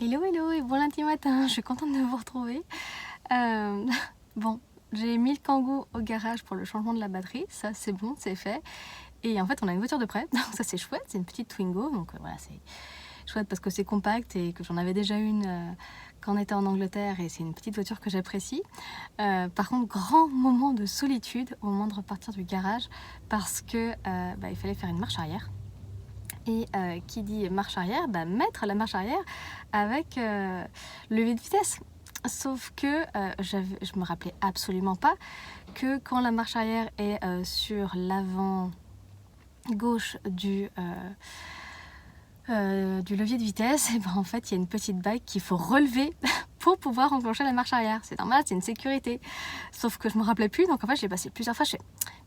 Hello hello et bon lundi matin, je suis contente de vous retrouver. Bon, j'ai mis le Kangoo au garage pour le changement de la batterie, ça c'est bon, c'est fait. Et en fait on a une voiture de prêt, donc ça c'est chouette, c'est une petite Twingo, donc voilà c'est chouette parce que c'est compact et que j'en avais déjà une quand on était en Angleterre et c'est une petite voiture que j'apprécie. Par contre, grand moment de solitude au moment de repartir du garage parce que il fallait faire une marche arrière. Et qui dit marche arrière, mettre la marche arrière avec levier de vitesse. Sauf que je me rappelais absolument pas que quand la marche arrière est sur l'avant gauche du levier de vitesse, et en fait il y a une petite bague qu'il faut relever pour pouvoir enclencher la marche arrière. C'est normal, c'est une sécurité. Sauf que je me rappelais plus, donc en fait je l'ai passé plusieurs fois. Je fais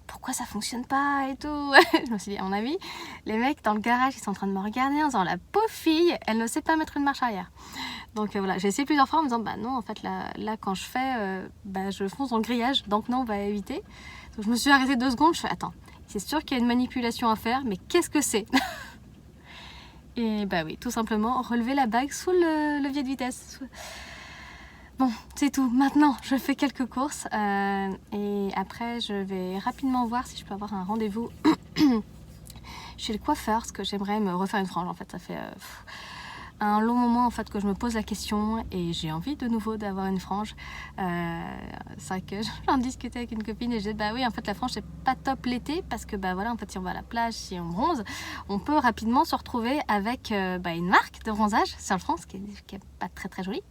pourquoi ça fonctionne pas et tout. Je me suis dit, à mon avis, les mecs dans le garage ils sont en train de me regarder en disant la pauvre fille, elle ne sait pas mettre une marche arrière. Donc voilà, j'ai essayé plusieurs fois en me disant non, en fait là quand je fais, je fonce dans le grillage, donc non, on va éviter. Donc je me suis arrêtée 2 secondes, je fais attends, c'est sûr qu'il y a une manipulation à faire, mais qu'est-ce que c'est? Et oui, tout simplement relever la bague sous le levier de vitesse. Bon, c'est tout. Maintenant, je fais quelques courses et après, je vais rapidement voir si je peux avoir un rendez-vous chez le coiffeur parce que j'aimerais me refaire une frange. En fait, ça fait un long moment en fait que je me pose la question et j'ai envie de nouveau d'avoir une frange. C'est vrai que j'en discutais avec une copine et je disais oui, en fait la frange c'est pas top l'été parce que voilà, en fait si on va à la plage, si on bronze, on peut rapidement se retrouver avec une marque de bronzage sur le front, ce qui est pas très très joli.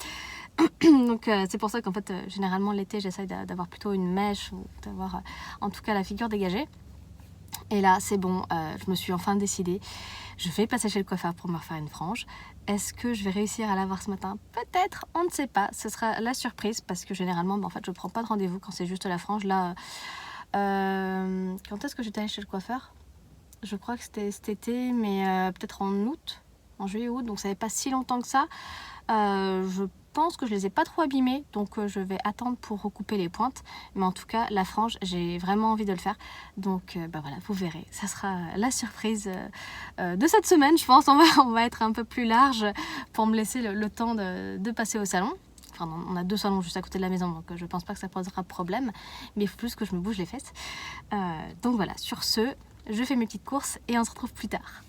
Donc c'est pour ça qu'en fait généralement l'été j'essaye d'avoir plutôt une mèche ou d'avoir en tout cas la figure dégagée. Et là c'est bon, je me suis enfin décidée. Je vais passer chez le coiffeur pour me refaire une frange. Est-ce que je vais réussir à l'avoir ce matin? Peut-être, on ne sait pas. Ce sera la surprise parce que généralement en fait je prends pas de rendez-vous quand c'est juste la frange. Là, quand est-ce que j'étais allée chez le coiffeur? Je crois que c'était cet été, mais peut-être en août, en juillet août, donc ça n'avait pas si longtemps que ça. Je pense que je les ai pas trop abîmés, donc je vais attendre pour recouper les pointes. Mais en tout cas, la frange, j'ai vraiment envie de le faire. Donc voilà, vous verrez. Ça sera la surprise de cette semaine. Je pense on va être un peu plus large pour me laisser le temps de passer au salon. Enfin, on a 2 salons juste à côté de la maison, donc je pense pas que ça posera problème. Mais il faut plus que je me bouge les fesses. Donc voilà, sur ce, je fais mes petites courses et on se retrouve plus tard.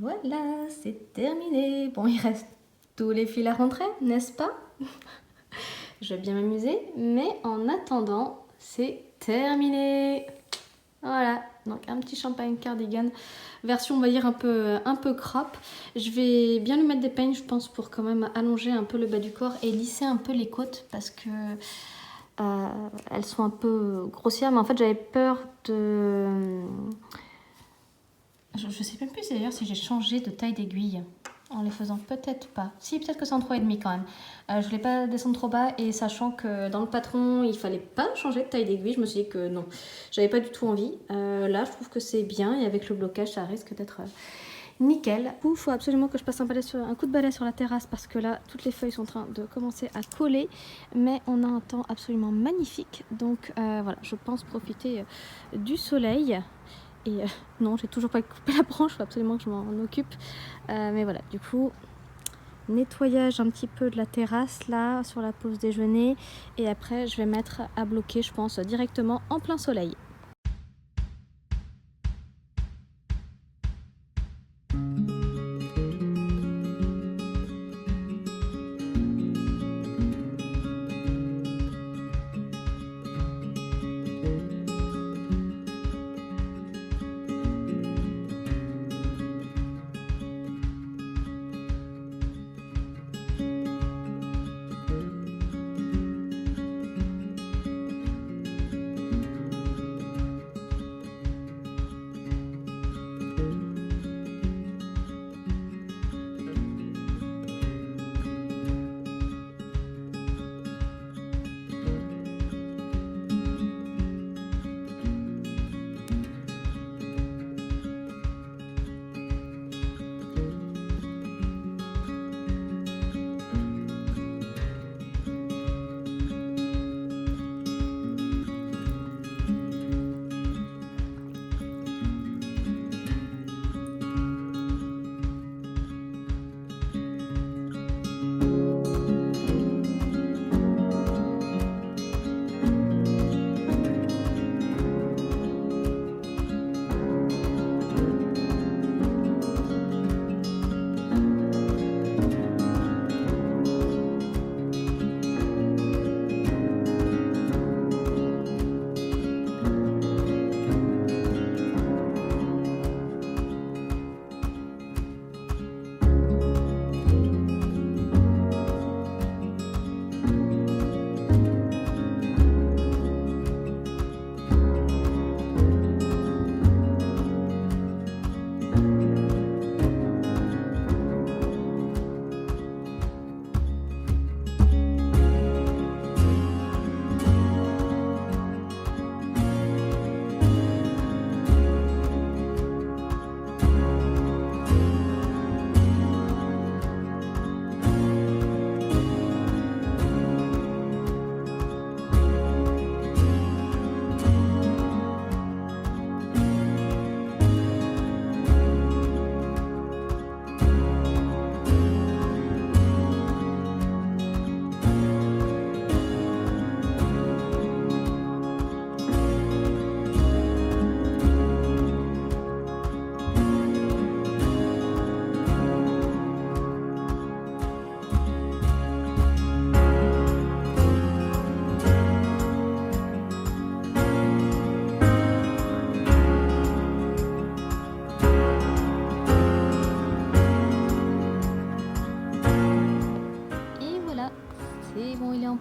Voilà, c'est terminé. Bon, il reste tous les fils à rentrer, n'est-ce pas? Je vais bien m'amuser, mais en attendant, c'est terminé. Voilà, donc un petit champagne cardigan, version on va dire un peu crop. Je vais bien lui mettre des peignes, je pense, pour quand même allonger un peu le bas du corps et lisser un peu les côtes parce que elles sont un peu grossières. Mais en fait, j'avais peur de... Je sais même plus d'ailleurs si j'ai changé de taille d'aiguille en les faisant, peut-être pas. Si, peut-être que c'est en 3,5 quand même. Je voulais pas descendre trop bas et sachant que dans le patron il fallait pas changer de taille d'aiguille, je me suis dit que non, j'avais pas du tout envie. Là je trouve que c'est bien et avec le blocage ça risque d'être nickel. Il faut absolument que je passe un coup de balai sur la terrasse parce que là toutes les feuilles sont en train de commencer à coller, mais on a un temps absolument magnifique, donc voilà, je pense profiter du soleil. Et non, j'ai toujours pas coupé la branche, faut absolument que je m'en occupe. Mais voilà, du coup, nettoyage un petit peu de la terrasse là sur la pause déjeuner. Et après, je vais mettre à bloquer, je pense, directement en plein soleil.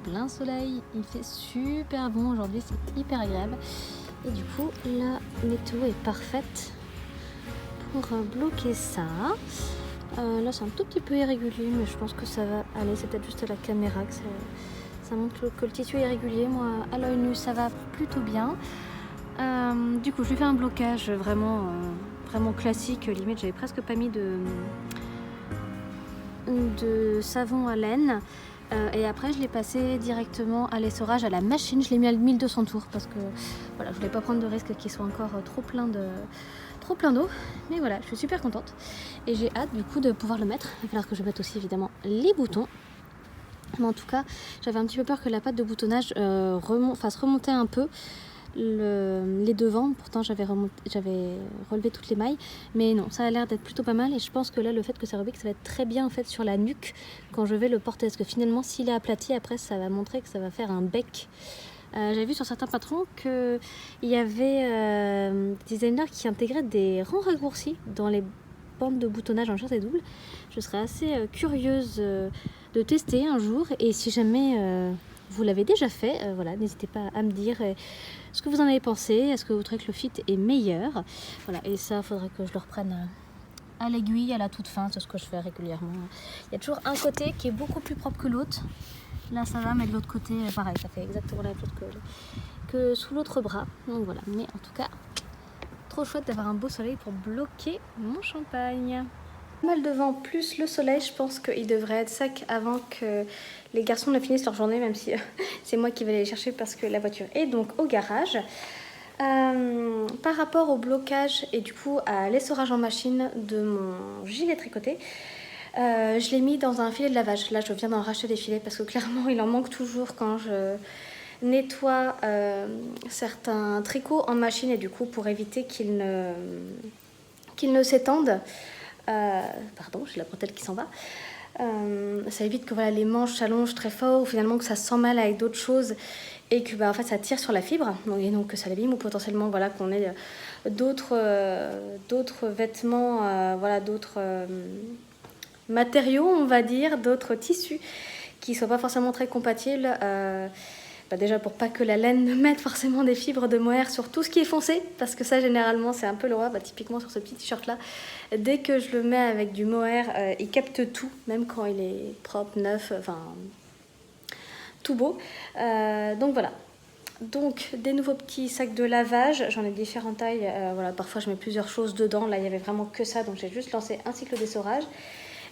Plein soleil, il fait super bon aujourd'hui, c'est hyper agréable et du coup la météo est parfaite pour bloquer ça. Là c'est un tout petit peu irrégulier mais je pense que ça va aller, c'est peut-être juste la caméra que ça montre que le tissu est irrégulier. Moi à l'œil nu ça va plutôt bien. Du coup je lui fais un blocage vraiment classique, limite j'avais presque pas mis de savon à laine. Et après je l'ai passé directement à l'essorage à la machine, je l'ai mis à 1200 tours parce que voilà, je voulais pas prendre de risque qu'il soit encore trop plein d'eau. Mais voilà, je suis super contente et j'ai hâte du coup de pouvoir le mettre. Il va falloir que je mette aussi évidemment les boutons. Mais en tout cas, j'avais un petit peu peur que la pâte de boutonnage fasse remonter un peu les devants. Pourtant j'avais relevé toutes les mailles, mais non, ça a l'air d'être plutôt pas mal et je pense que là le fait que ça repique, ça va être très bien en fait sur la nuque quand je vais le porter, parce que finalement s'il est aplati après ça va montrer que ça va faire un bec. J'avais vu sur certains patrons qu'il y avait des designers qui intégraient des rangs raccourcis dans les bandes de boutonnage en short et double. Je serais assez curieuse de tester un jour, et si jamais vous l'avez déjà fait, voilà, n'hésitez pas à me dire ce que vous en avez pensé. Est-ce que vous trouvez que le fit est meilleur? Voilà, et ça, il faudrait que je le reprenne à l'aiguille, à la toute fin, c'est ce que je fais régulièrement. Il y a toujours un côté qui est beaucoup plus propre que l'autre. Là, ça va, mais de l'autre côté, pareil, ça fait exactement la même chose que sous l'autre bras. Donc voilà, mais en tout cas, trop chouette d'avoir un beau soleil pour bloquer mon champagne. Pas mal de vent plus le soleil, je pense qu'il devrait être sec avant que les garçons ne finissent leur journée, même si c'est moi qui vais aller les chercher parce que la voiture est donc au garage. Par rapport au blocage et du coup à l'essorage en machine de mon gilet tricoté, je l'ai mis dans un filet de lavage. Là, je viens d'en racheter des filets parce que clairement, il en manque toujours quand je nettoie certains tricots en machine et du coup, pour éviter qu'ils ne s'étendent. Pardon, j'ai la bretelle qui s'en va. Ça évite que voilà, les manches s'allongent très fort ou finalement que ça s'emmêle avec d'autres choses et que en fait, ça tire sur la fibre et donc que ça l'abîme ou potentiellement voilà, qu'on ait d'autres vêtements, voilà, d'autres matériaux, on va dire, d'autres tissus qui ne soient pas forcément très compatibles. Déjà pour pas que la laine ne mette forcément des fibres de mohair sur tout ce qui est foncé, parce que ça généralement c'est un peu l'horreur. Typiquement sur ce petit t-shirt là, dès que je le mets avec du mohair, il capte tout, même quand il est propre, neuf, enfin tout beau. Donc voilà. Donc des nouveaux petits sacs de lavage, j'en ai différentes tailles, voilà, parfois je mets plusieurs choses dedans, là il y avait vraiment que ça, donc j'ai juste lancé un cycle d'essorage.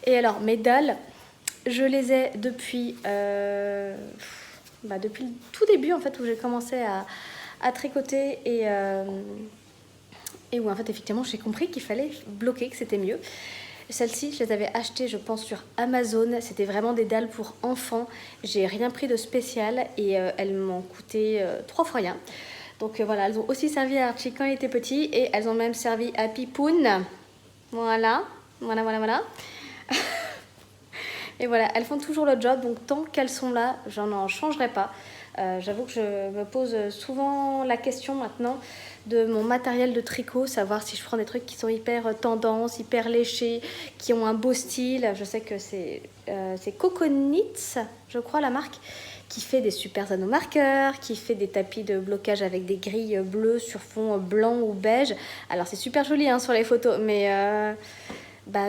Et alors mes dalles, je les ai depuis depuis le tout début en fait où j'ai commencé à tricoter et où en fait effectivement j'ai compris qu'il fallait bloquer, que c'était mieux. Celles-ci, je les avais achetées, je pense, sur Amazon. C'était vraiment des dalles pour enfants. J'ai rien pris de spécial et elles m'ont coûté 3 fois rien. Donc voilà, elles ont aussi servi à Archie quand il était petit et elles ont même servi à Pipoun. Voilà. Et voilà, elles font toujours le job, donc tant qu'elles sont là, j'en changerai pas. J'avoue que je me pose souvent la question maintenant de mon matériel de tricot, savoir si je prends des trucs qui sont hyper tendance, hyper léchés, qui ont un beau style. Je sais que c'est Coco Knits, je crois la marque, qui fait des super anneaux marqueurs, qui fait des tapis de blocage avec des grilles bleues sur fond blanc ou beige. Alors c'est super joli hein, sur les photos, mais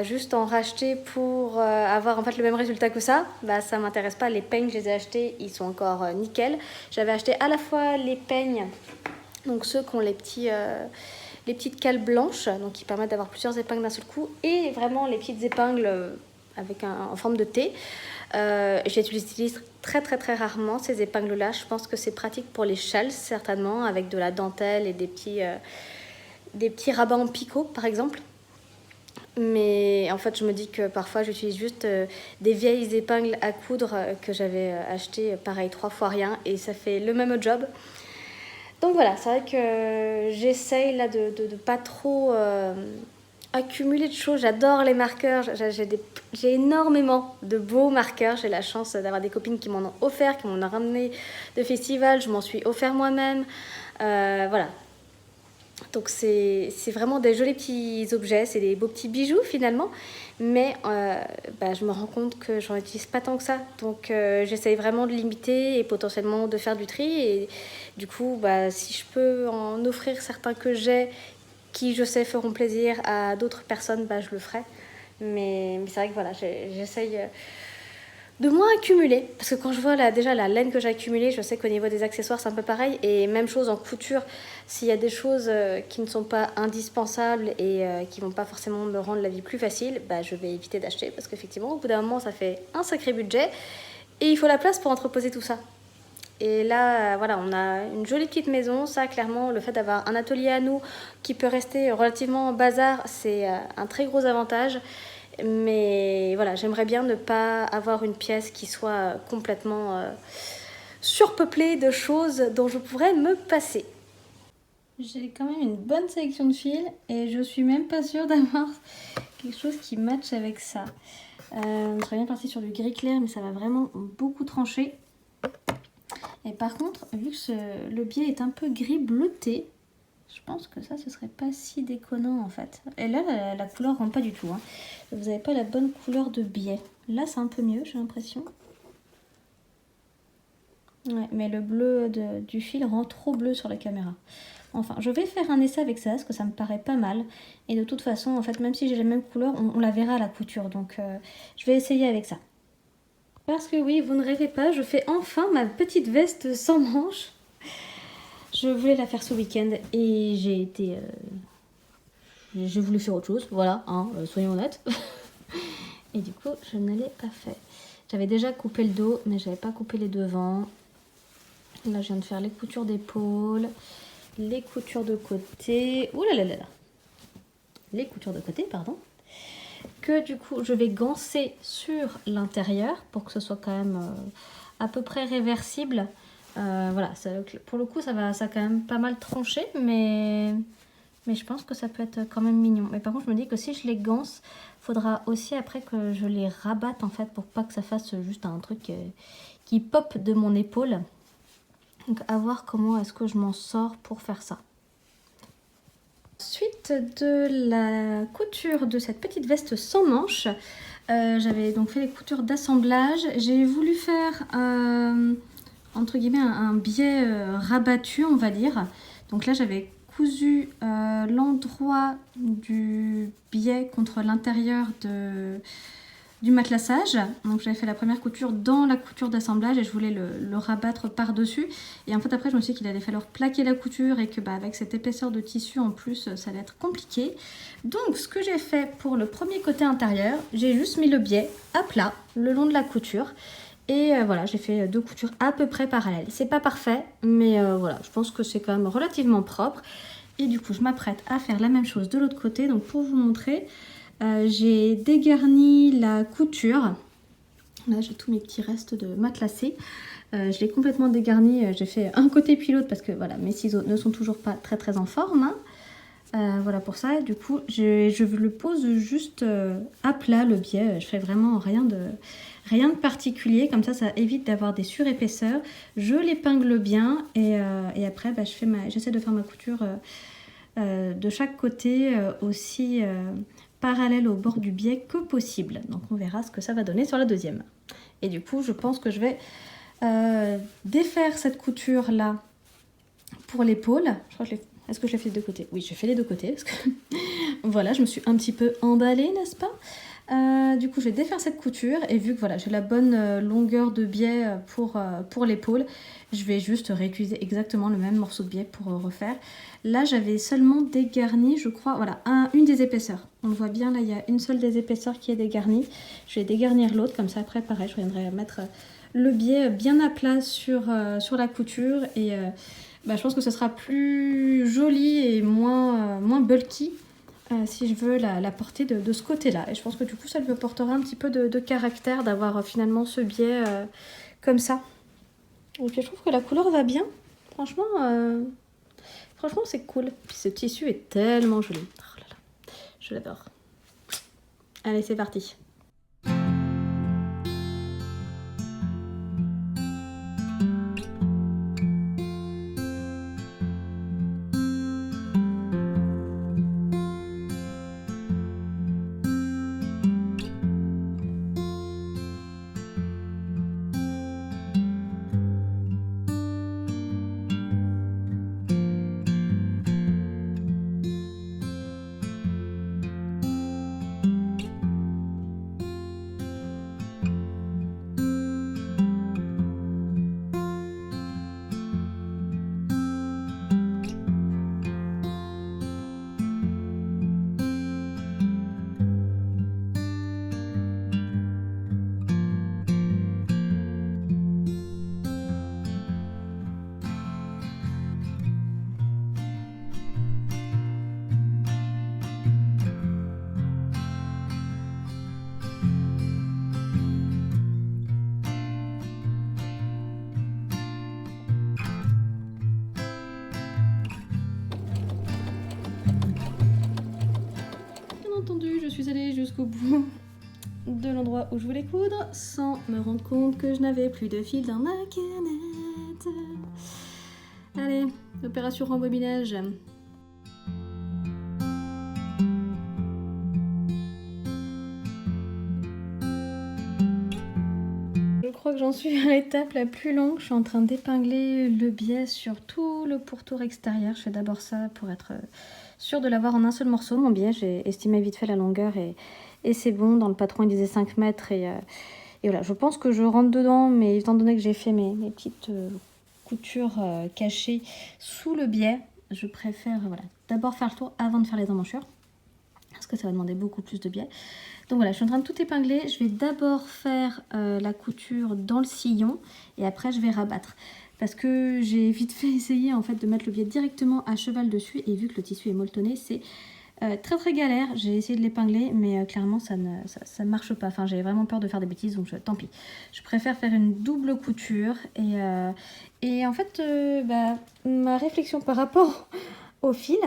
juste en racheter pour avoir en fait le même résultat que ça, ça m'intéresse pas. Les peignes, je les ai achetés, ils sont encore nickel. J'avais acheté à la fois les peignes, donc ceux qui ont les petites cales blanches, donc qui permettent d'avoir plusieurs épingles d'un seul coup, et vraiment les petites épingles avec en forme de T. Je les utilise très très très rarement ces épingles là. Je pense que c'est pratique pour les châles certainement, avec de la dentelle et des petits rabats en picot par exemple. Mais en fait je me dis que parfois j'utilise juste des vieilles épingles à coudre que j'avais achetées pareil 3 fois rien et ça fait le même job. Donc voilà, c'est vrai que j'essaye là de pas trop accumuler de choses. J'adore les marqueurs, j'ai énormément de beaux marqueurs. J'ai la chance d'avoir des copines qui m'en ont offert, qui m'en ont ramené de festival. Je m'en suis offert moi-même. Voilà. Donc c'est vraiment des jolis petits objets, c'est des beaux petits bijoux finalement, mais je me rends compte que j'en utilise pas tant que ça, donc j'essaye vraiment de limiter et potentiellement de faire du tri, et du coup si je peux en offrir certains que j'ai, qui je sais feront plaisir à d'autres personnes, je le ferai, mais c'est vrai que voilà, j'essaye de moins accumuler, parce que quand je vois déjà la laine que j'ai accumulée, je sais qu'au niveau des accessoires c'est un peu pareil, et même chose en couture, s'il y a des choses qui ne sont pas indispensables et qui vont pas forcément me rendre la vie plus facile, je vais éviter d'acheter, parce qu'effectivement au bout d'un moment ça fait un sacré budget et il faut la place pour entreposer tout ça. Et là, voilà, on a une jolie petite maison. Ça, clairement, le fait d'avoir un atelier à nous qui peut rester relativement en bazar, c'est un très gros avantage. Mais voilà, j'aimerais bien ne pas avoir une pièce qui soit complètement surpeuplée de choses dont je pourrais me passer. J'ai quand même une bonne sélection de fils et je suis même pas sûre d'avoir quelque chose qui matche avec ça. On serait bien parti sur du gris clair, mais ça va vraiment beaucoup trancher. Et par contre, vu que le biais est un peu gris bleuté, je pense que ça, ce serait pas si déconnant en fait. Et là, la couleur rend pas du tout. Hein. Vous n'avez pas la bonne couleur de biais. Là, c'est un peu mieux, j'ai l'impression. Ouais, mais le bleu du fil rend trop bleu sur la caméra. Enfin, je vais faire un essai avec ça, parce que ça me paraît pas mal. Et de toute façon, en fait, même si j'ai la même couleur, on la verra à la couture. Donc, je vais essayer avec ça. Parce que oui, vous ne rêvez pas, je fais enfin ma petite veste sans manches. Je voulais la faire ce week-end et j'ai voulu faire autre chose, voilà, hein, soyons honnêtes. Et du coup, je ne l'ai pas fait. J'avais déjà coupé le dos, mais j'avais pas coupé les devants. Là, je viens de faire les coutures d'épaule, les coutures de côté. Ouh là là là là. Les coutures de côté, pardon. Que du coup, je vais ganser sur l'intérieur pour que ce soit quand même à peu près réversible. Voilà, ça, pour le coup, ça a quand même pas mal tranché, mais je pense que ça peut être quand même mignon. Mais par contre, je me dis que si je les ganse, faudra aussi après que je les rabatte en fait pour pas que ça fasse juste un truc qui pop de mon épaule. Donc à voir comment est-ce que je m'en sors pour faire ça. Suite de la couture de cette petite veste sans manches, j'avais donc fait les coutures d'assemblage. J'ai voulu faire entre guillemets un biais rabattu, on va dire. Donc là j'avais cousu l'endroit du biais contre l'intérieur du matelassage. Donc j'avais fait la première couture dans la couture d'assemblage et je voulais le rabattre par dessus. Et en fait après je me suis dit qu'il allait falloir plaquer la couture et que avec cette épaisseur de tissu en plus ça allait être compliqué. Donc ce que j'ai fait pour le premier côté intérieur, j'ai juste mis le biais à plat le long de la couture. Et voilà, j'ai fait 2 coutures à peu près parallèles. C'est pas parfait, mais voilà, je pense que c'est quand même relativement propre. Et du coup, je m'apprête à faire la même chose de l'autre côté. Donc pour vous montrer, j'ai dégarni la couture. Là, j'ai tous mes petits restes de matelassé. Je l'ai complètement dégarni. J'ai fait un côté puis l'autre parce que voilà, mes ciseaux ne sont toujours pas très en forme. Hein. Voilà pour ça. Du coup, je le pose juste à plat le biais. Je fais vraiment rien de particulier. Comme ça évite d'avoir des surépaisseurs. Je l'épingle bien et après, bah, j'essaie de faire ma couture de chaque côté aussi parallèle au bord du biais que possible. Donc on verra ce que ça va donner sur la deuxième. Et du coup, je pense que je vais défaire cette couture là pour l'épaule. Je crois que est-ce que je l'ai fait des deux côtés? Oui, j'ai fait les deux côtés. Parce que voilà, je me suis un petit peu emballée, n'est-ce pas? Du coup, je vais défaire cette couture et vu que voilà, j'ai la bonne longueur de biais pour l'épaule, je vais juste réutiliser exactement le même morceau de biais pour refaire. Là, j'avais seulement dégarni, je crois, voilà, une des épaisseurs. On le voit bien, là, il y a une seule des épaisseurs qui est dégarnie. Je vais dégarnir l'autre, comme ça, après, pareil, je viendrai mettre le biais bien à plat sur la couture et bah, je pense que ce sera plus joli et moins bulky. Si je veux la porter de ce côté-là. Et je pense que du coup, ça lui apportera un petit peu de caractère d'avoir finalement ce biais comme ça. Donc je trouve que la couleur va bien. Franchement, c'est cool. Puis ce tissu est tellement joli. Oh là là, je l'adore. Allez, c'est parti. Je suis allée jusqu'au bout de l'endroit où je voulais coudre sans me rendre compte que je n'avais plus de fil dans ma canette. Allez, opération rembobinage. Je crois que j'en suis à l'étape la plus longue. Je suis en train d'épingler le biais sur tout le pourtour extérieur. Je fais d'abord ça pour être sûre de l'avoir en un seul morceau. Mon biais, j'ai estimé vite fait la longueur et c'est bon. Dans le patron, il disait 5 mètres et voilà. Je pense que je rentre dedans, mais étant donné que j'ai fait mes petites coutures cachées sous le biais, je préfère voilà, d'abord faire le tour avant de faire les emmanchures. Parce que ça va demander beaucoup plus de biais. Donc voilà, je suis en train de tout épingler. Je vais d'abord faire la couture dans le sillon et après je vais rabattre. parce que j'ai vite fait essayer en fait de mettre le biais directement à cheval dessus, et vu que le tissu est molletonné, c'est très très galère. J'ai essayé de l'épingler, mais clairement ça ne marche pas. Enfin, j'ai vraiment peur de faire des bêtises, donc tant pis. Je préfère faire une double couture. Et en fait, ma réflexion par rapport au fil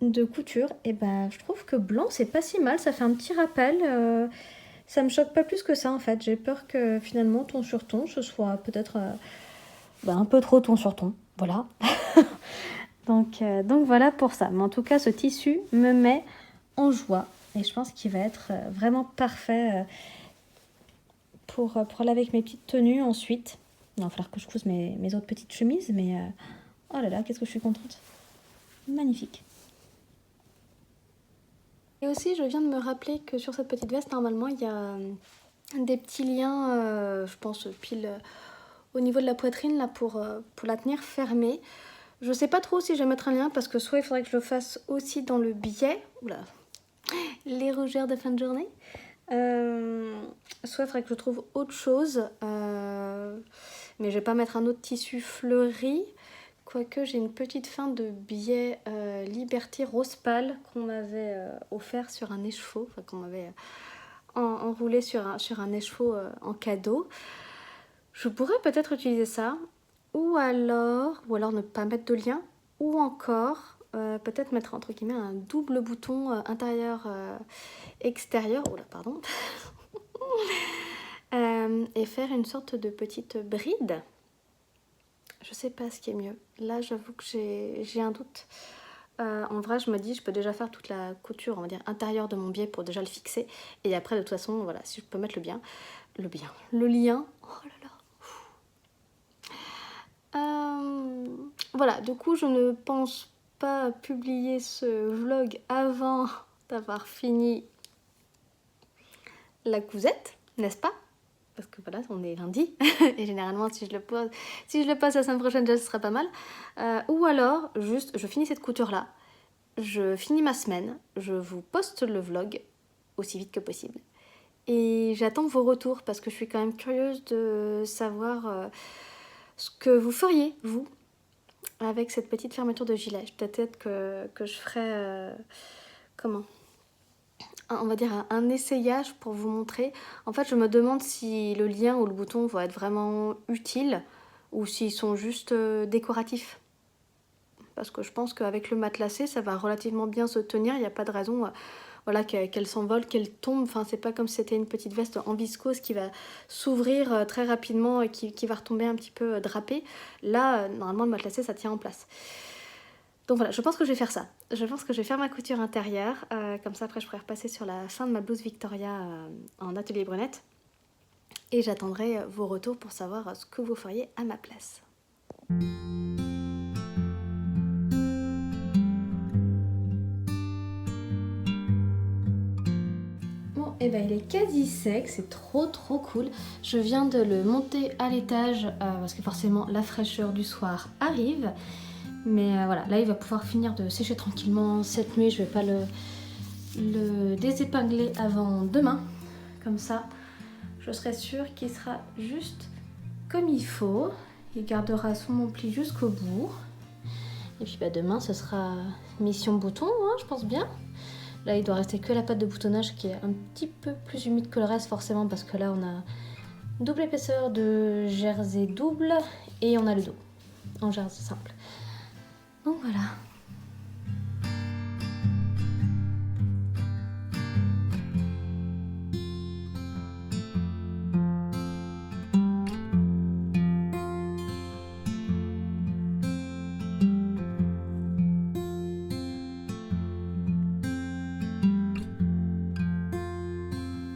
de couture, je trouve que blanc c'est pas si mal. Ça fait un petit rappel. Ça me choque pas plus que ça en fait. J'ai peur que finalement ton sur ton, ce soit peut-être un peu trop ton sur ton. Voilà. Donc voilà pour ça. Mais en tout cas, ce tissu me met en joie. Et je pense qu'il va être vraiment parfait pour aller avec mes petites tenues ensuite. Il va falloir que je couse mes autres petites chemises. Mais oh là là, qu'est-ce que je suis contente. Magnifique. Et aussi, je viens de me rappeler que sur cette petite veste, normalement, il y a des petits liens, je pense, pile au niveau de la poitrine, là, pour la tenir fermée. Je sais pas trop si je vais mettre un lien, parce que soit il faudrait que je le fasse aussi dans le biais, oula, les rougeurs de fin de journée, soit il faudrait que je trouve autre chose, mais je vais pas mettre un autre tissu fleuri, quoique j'ai une petite fin de biais Liberty rose pâle qu'on m'avait offert sur un écheveau, enfin qu'on m'avait enroulé sur un écheveau en cadeau. Je pourrais peut-être utiliser ça, ou alors ne pas mettre de lien, ou encore peut-être mettre entre guillemets un double bouton intérieur-extérieur, oh là pardon, et faire une sorte de petite bride. Je sais pas ce qui est mieux. Là j'avoue que j'ai un doute. En vrai je me dis je peux déjà faire toute la couture, on va dire intérieure de mon biais pour déjà le fixer, et après de toute façon voilà, si je peux mettre le lien, oh là là. Voilà, du coup je ne pense pas publier ce vlog avant d'avoir fini la cousette, n'est-ce pas? Parce que voilà, on est lundi, et généralement si je le passe la semaine prochaine déjà ce serait pas mal. Ou alors, juste, je finis cette couture-là, je finis ma semaine, je vous poste le vlog aussi vite que possible. Et j'attends vos retours, parce que je suis quand même curieuse de savoir ce que vous feriez, vous, avec cette petite fermeture de gilet. Peut-être que je ferai on va dire un essayage pour vous montrer. En fait je me demande si le lien ou le bouton va être vraiment utile, ou s'ils sont juste décoratifs, parce que je pense qu'avec le matelassé ça va relativement bien se tenir. Il n'y a pas de raison voilà, qu'elle s'envole, qu'elle tombe. Enfin, c'est pas comme si c'était une petite veste en viscose qui va s'ouvrir très rapidement et qui va retomber un petit peu drapée. Là, normalement, le matelassé, ça tient en place. Donc voilà, je pense que je vais faire ça. Je pense que je vais faire ma couture intérieure. Comme ça, après, je pourrai repasser sur la fin de ma blouse Victoria en atelier brunette. Et j'attendrai vos retours pour savoir ce que vous feriez à ma place. Et il est quasi sec, c'est trop cool. Je viens de le monter à l'étage parce que forcément la fraîcheur du soir arrive. Mais voilà, là il va pouvoir finir de sécher tranquillement cette nuit. Je vais pas le désépingler avant demain. Comme ça, je serai sûre qu'il sera juste comme il faut. Il gardera son pli jusqu'au bout. Et puis demain, ce sera mission bouton, hein, je pense bien. Là, il doit rester que la pâte de boutonnage qui est un petit peu plus humide que le reste, forcément, parce que là, on a double épaisseur de jersey double et on a le dos en jersey simple. Donc voilà.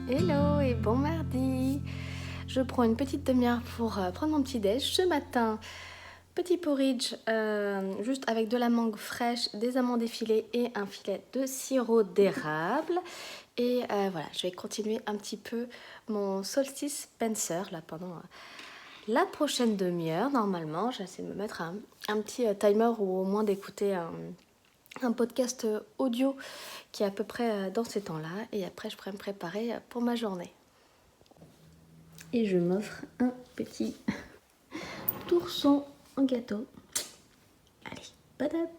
Hello et bon mardi. Je prends une petite demi-heure pour prendre mon petit déj. Ce matin, petit porridge juste avec de la mangue fraîche, des amandes effilées et un filet de sirop d'érable. Et voilà, je vais continuer un petit peu mon solstice Spencer là pendant la prochaine demi-heure. Normalement, j'essaie de me mettre un petit timer, ou au moins d'écouter un podcast audio qui est à peu près dans ces temps-là, et après je pourrais me préparer pour ma journée. Et je m'offre un petit tourson en gâteau. Allez, badap.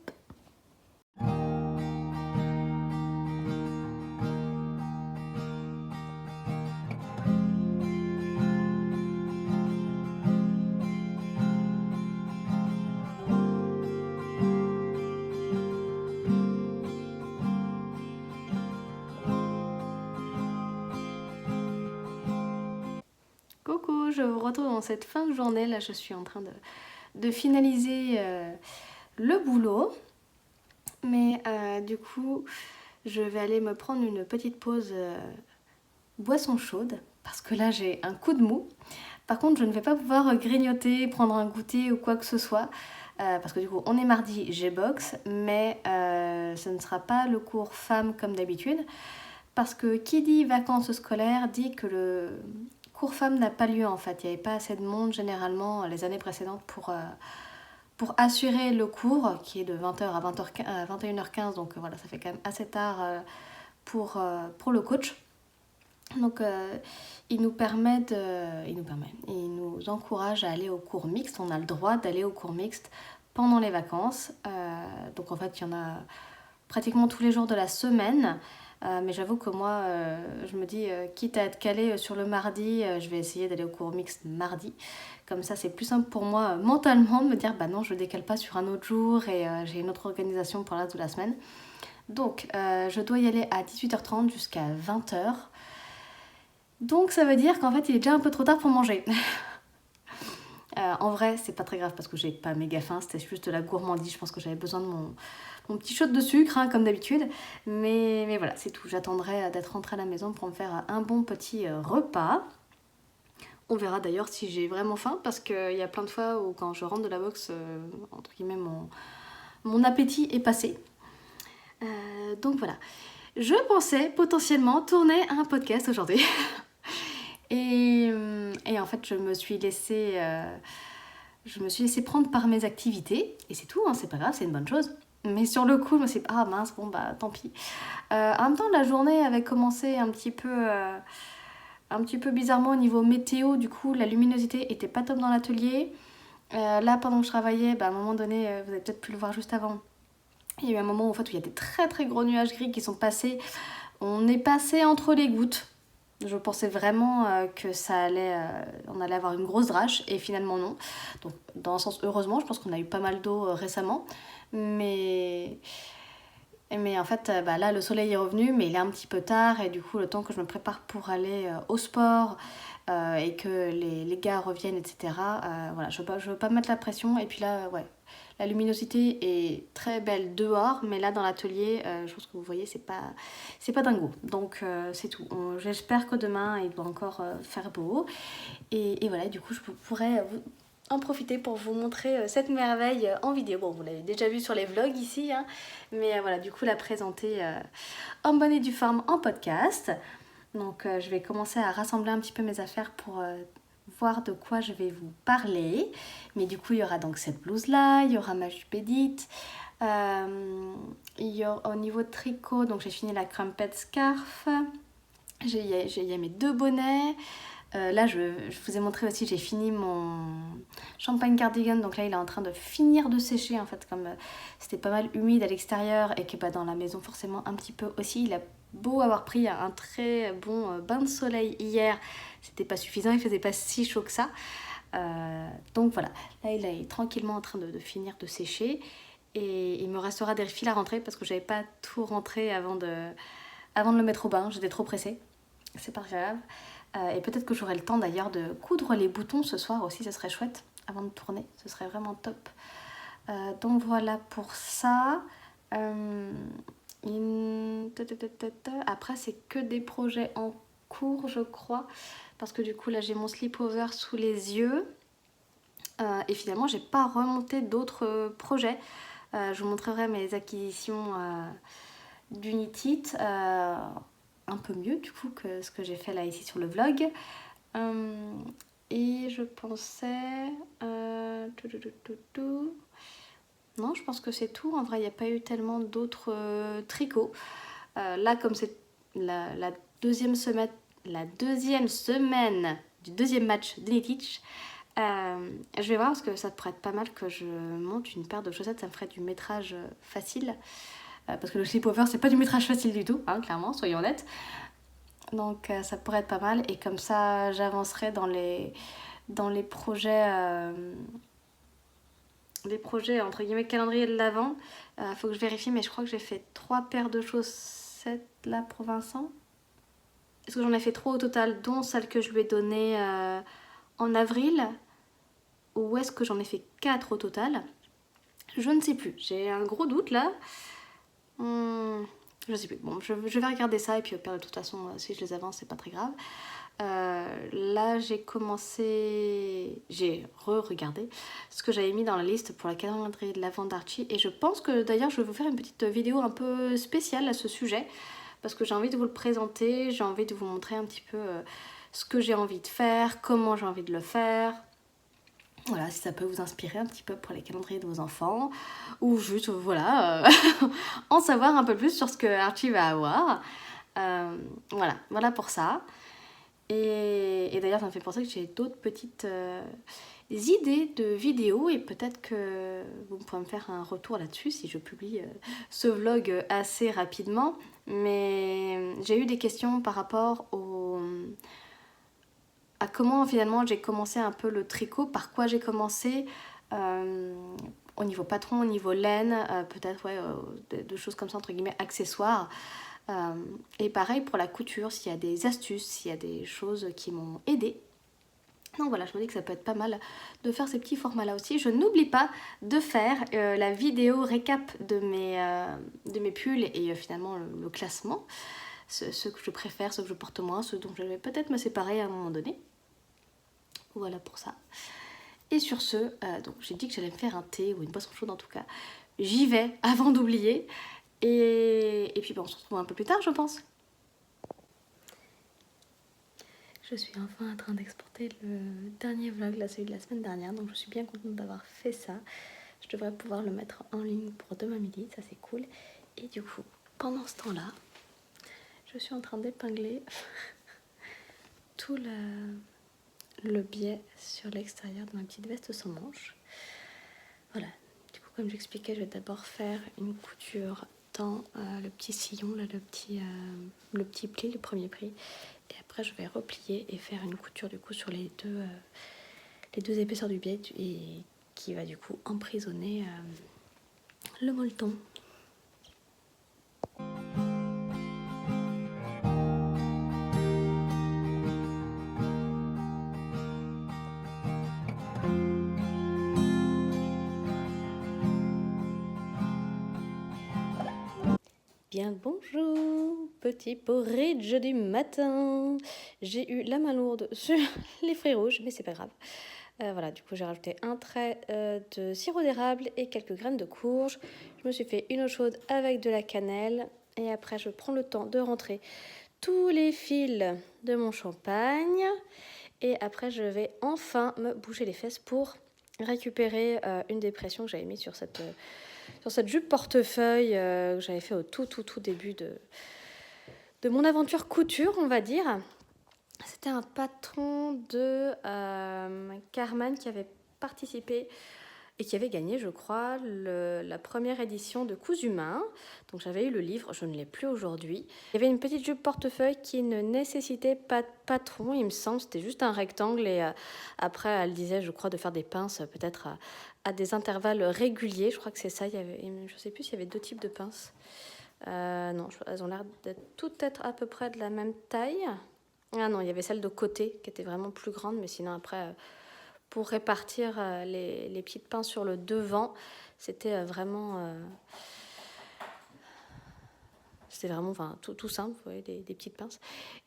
Coucou, je vous retrouve dans cette fin de journée. Là, je suis en train de finaliser le boulot. Mais du coup, je vais aller me prendre une petite pause boisson chaude. Parce que là, j'ai un coup de mou. Par contre, je ne vais pas pouvoir grignoter, prendre un goûter ou quoi que ce soit. Parce que du coup, on est mardi, j'ai boxe. Mais ce ne sera pas le cours femmes comme d'habitude. Parce que qui dit vacances scolaires dit que le cours femmes n'a pas lieu en fait. Il n'y avait pas assez de monde généralement les années précédentes pour assurer le cours qui est de 20h à 21h15. Donc voilà, ça fait quand même assez tard pour le coach. Donc il nous encourage à aller au cours mixte. On a le droit d'aller au cours mixte pendant les vacances. Donc en fait, il y en a pratiquement tous les jours de la semaine. Mais j'avoue que moi, je me dis, quitte à être calée sur le mardi, je vais essayer d'aller au cours mixte mardi. Comme ça, c'est plus simple pour moi mentalement de me dire, bah non, je ne décale pas sur un autre jour et j'ai une autre organisation pour le reste de la semaine. Donc, je dois y aller à 18h30 jusqu'à 20h. Donc, ça veut dire qu'en fait, il est déjà un peu trop tard pour manger. En vrai, c'est pas très grave parce que j'ai pas méga faim, c'était juste de la gourmandise. Je pense que j'avais besoin de mon petit shot de sucre, hein, comme d'habitude. Mais voilà, c'est tout. J'attendrai d'être rentrée à la maison pour me faire un bon petit repas. On verra d'ailleurs si j'ai vraiment faim parce qu'il y a plein de fois où quand je rentre de la boxe, entre guillemets, mon appétit est passé. Donc voilà. Je pensais potentiellement tourner un podcast aujourd'hui. Et en fait, je me suis laissée prendre par mes activités. Et c'est tout, hein, c'est pas grave, c'est une bonne chose. Mais sur le coup, je me suis dit, ah mince, bon bah tant pis. En même temps, la journée avait commencé un petit peu bizarrement au niveau météo. Du coup, la luminosité était pas top dans l'atelier. Là, pendant que je travaillais, bah, à un moment donné, vous avez peut-être pu le voir juste avant, il y a eu un moment où, en fait, où il y a des très très gros nuages gris qui sont passés. On est passé entre les gouttes. Je pensais vraiment que on allait avoir une grosse drache et finalement non. Donc dans un sens heureusement, je pense qu'on a eu pas mal d'eau récemment. Mais en fait bah, là le soleil est revenu mais il est un petit peu tard et du coup le temps que je me prépare pour aller au sport et que les gars reviennent etc. Voilà, je veux pas mettre la pression et puis là ouais. La luminosité est très belle dehors, mais là dans l'atelier, je pense que vous voyez, c'est pas dingo. Donc c'est tout. J'espère que demain il doit encore faire beau. Et voilà, du coup je pourrais en profiter pour vous montrer cette merveille en vidéo. Bon, vous l'avez déjà vu sur les vlogs ici, hein, mais voilà, du coup la présenter en bonne et due forme en podcast. Donc je vais commencer à rassembler un petit peu mes affaires pour voir de quoi je vais vous parler. Mais du coup, il y aura donc cette blouse-là, il y aura ma jupe Edith. Au niveau de tricot, donc j'ai fini la crumpet scarf. Il y a mes 2 bonnets. Là, je vous ai montré aussi, j'ai fini mon champagne cardigan. Donc là, il est en train de finir de sécher, en fait, comme c'était pas mal humide à l'extérieur et que bah, dans la maison, forcément, un petit peu aussi. Il a beau avoir pris un très bon bain de soleil hier, c'était pas suffisant, il faisait pas si chaud que ça. Donc voilà, là il est tranquillement en train de finir de sécher et il me restera des fils à rentrer parce que j'avais pas tout rentré avant de le mettre au bain, j'étais trop pressée, c'est pas grave. Et peut-être que j'aurai le temps d'ailleurs de coudre les boutons ce soir aussi, ce serait chouette avant de tourner, ce serait vraiment top. Donc voilà pour ça. Après c'est que des projets en cours je crois parce que du coup là j'ai mon sleepover sous les yeux et finalement j'ai pas remonté d'autres projets. Je vous montrerai mes acquisitions d'Unity un peu mieux du coup que ce que j'ai fait là ici sur le vlog. Et je pensais non, je pense que c'est tout. En vrai, il n'y a pas eu tellement d'autres tricots. Là, comme c'est la deuxième semaine du deuxième match de Teach, Je vais voir parce que ça pourrait être pas mal que je monte une paire de chaussettes, ça me ferait du métrage facile. Parce que le slip-over, c'est pas du métrage facile du tout, hein, clairement, soyons honnêtes. Donc ça pourrait être pas mal et comme ça j'avancerai dans les projets, des projets entre guillemets calendrier de l'avant. Faut que je vérifie, mais je crois que j'ai fait 3 paires de chaussettes là pour Vincent. Est-ce que j'en ai fait 3 au total, dont celle que je lui ai donnée en avril, ou est-ce que j'en ai fait 4 au total? Je ne sais plus, j'ai un gros doute là. Je sais plus. Bon, je vais regarder ça et puis au pire de toute façon, si je les avance, c'est pas très grave. Là, j'ai re-regardé ce que j'avais mis dans la liste pour la calendrier de l'avant d'Archie et je pense que d'ailleurs, je vais vous faire une petite vidéo un peu spéciale à ce sujet parce que j'ai envie de vous le présenter, j'ai envie de vous montrer un petit peu ce que j'ai envie de faire, comment j'ai envie de le faire. Voilà, si ça peut vous inspirer un petit peu pour les calendriers de vos enfants ou juste, voilà, en savoir un peu plus sur ce que Archie va avoir. Voilà pour ça. Et d'ailleurs, ça me fait penser que j'ai d'autres petites idées de vidéos et peut-être que vous pourrez me faire un retour là-dessus si je publie ce vlog assez rapidement. Mais j'ai eu des questions par rapport à comment finalement j'ai commencé un peu le tricot, par quoi j'ai commencé au niveau patron, au niveau laine, peut-être de choses comme ça entre guillemets accessoires. Et pareil pour la couture, s'il y a des astuces, s'il y a des choses qui m'ont aidée. Donc voilà, je me dis que ça peut être pas mal de faire ces petits formats là aussi. Je n'oublie pas de faire la vidéo récap de mes pulls et finalement le classement. Ceux que je préfère, ceux que je porte moins, ceux dont je vais peut-être me séparer à un moment donné. Voilà pour ça. Et sur ce, donc j'ai dit que j'allais me faire un thé ou une boisson chaude en tout cas. J'y vais avant d'oublier. Et puis on se retrouve un peu plus tard, je pense. Je suis enfin en train d'exporter le dernier vlog, là celui de la semaine dernière, donc je suis bien contente d'avoir fait ça. Je devrais pouvoir le mettre en ligne pour demain midi, ça c'est cool. Et du coup, pendant ce temps-là, je suis en train d'épingler tout le biais sur l'extérieur de ma petite veste sans manches. Voilà, du coup comme j'expliquais, je vais d'abord faire une couture dans le petit sillon, là, le petit pli, le premier pli. Et après je vais replier et faire une couture du coup sur les deux épaisseurs du biais et qui va du coup emprisonner le molleton. Bien le bonjour, petit porridge du matin. J'ai eu la main lourde sur les fruits rouges, mais c'est pas grave. Voilà, du coup j'ai rajouté un trait de sirop d'érable et quelques graines de courge. Je me suis fait une eau chaude avec de la cannelle et après je prends le temps de rentrer tous les fils de mon champagne et après je vais enfin me bouger les fesses pour récupérer une des pressions que j'avais mis sur cette jupe portefeuille que j'avais fait au tout début de mon aventure couture, on va dire. C'était un patron de Carman qui avait participé et qui avait gagné, je crois, la première édition de Cousu Main. Donc j'avais eu le livre, je ne l'ai plus aujourd'hui. Il y avait une petite jupe portefeuille qui ne nécessitait pas de patron, il me semble, c'était juste un rectangle. Et après, elle disait, je crois, de faire des pinces peut-être à des intervalles réguliers. Je crois que c'est ça, je ne sais plus s'il y avait 2 types de pinces. Non, elles ont l'air d'être toutes être à peu près de la même taille. Ah non, il y avait celle de côté qui était vraiment plus grande, mais sinon après, pour répartir les petites pinces sur le devant, c'était vraiment... C'était vraiment tout simple, vous voyez, des petites pinces.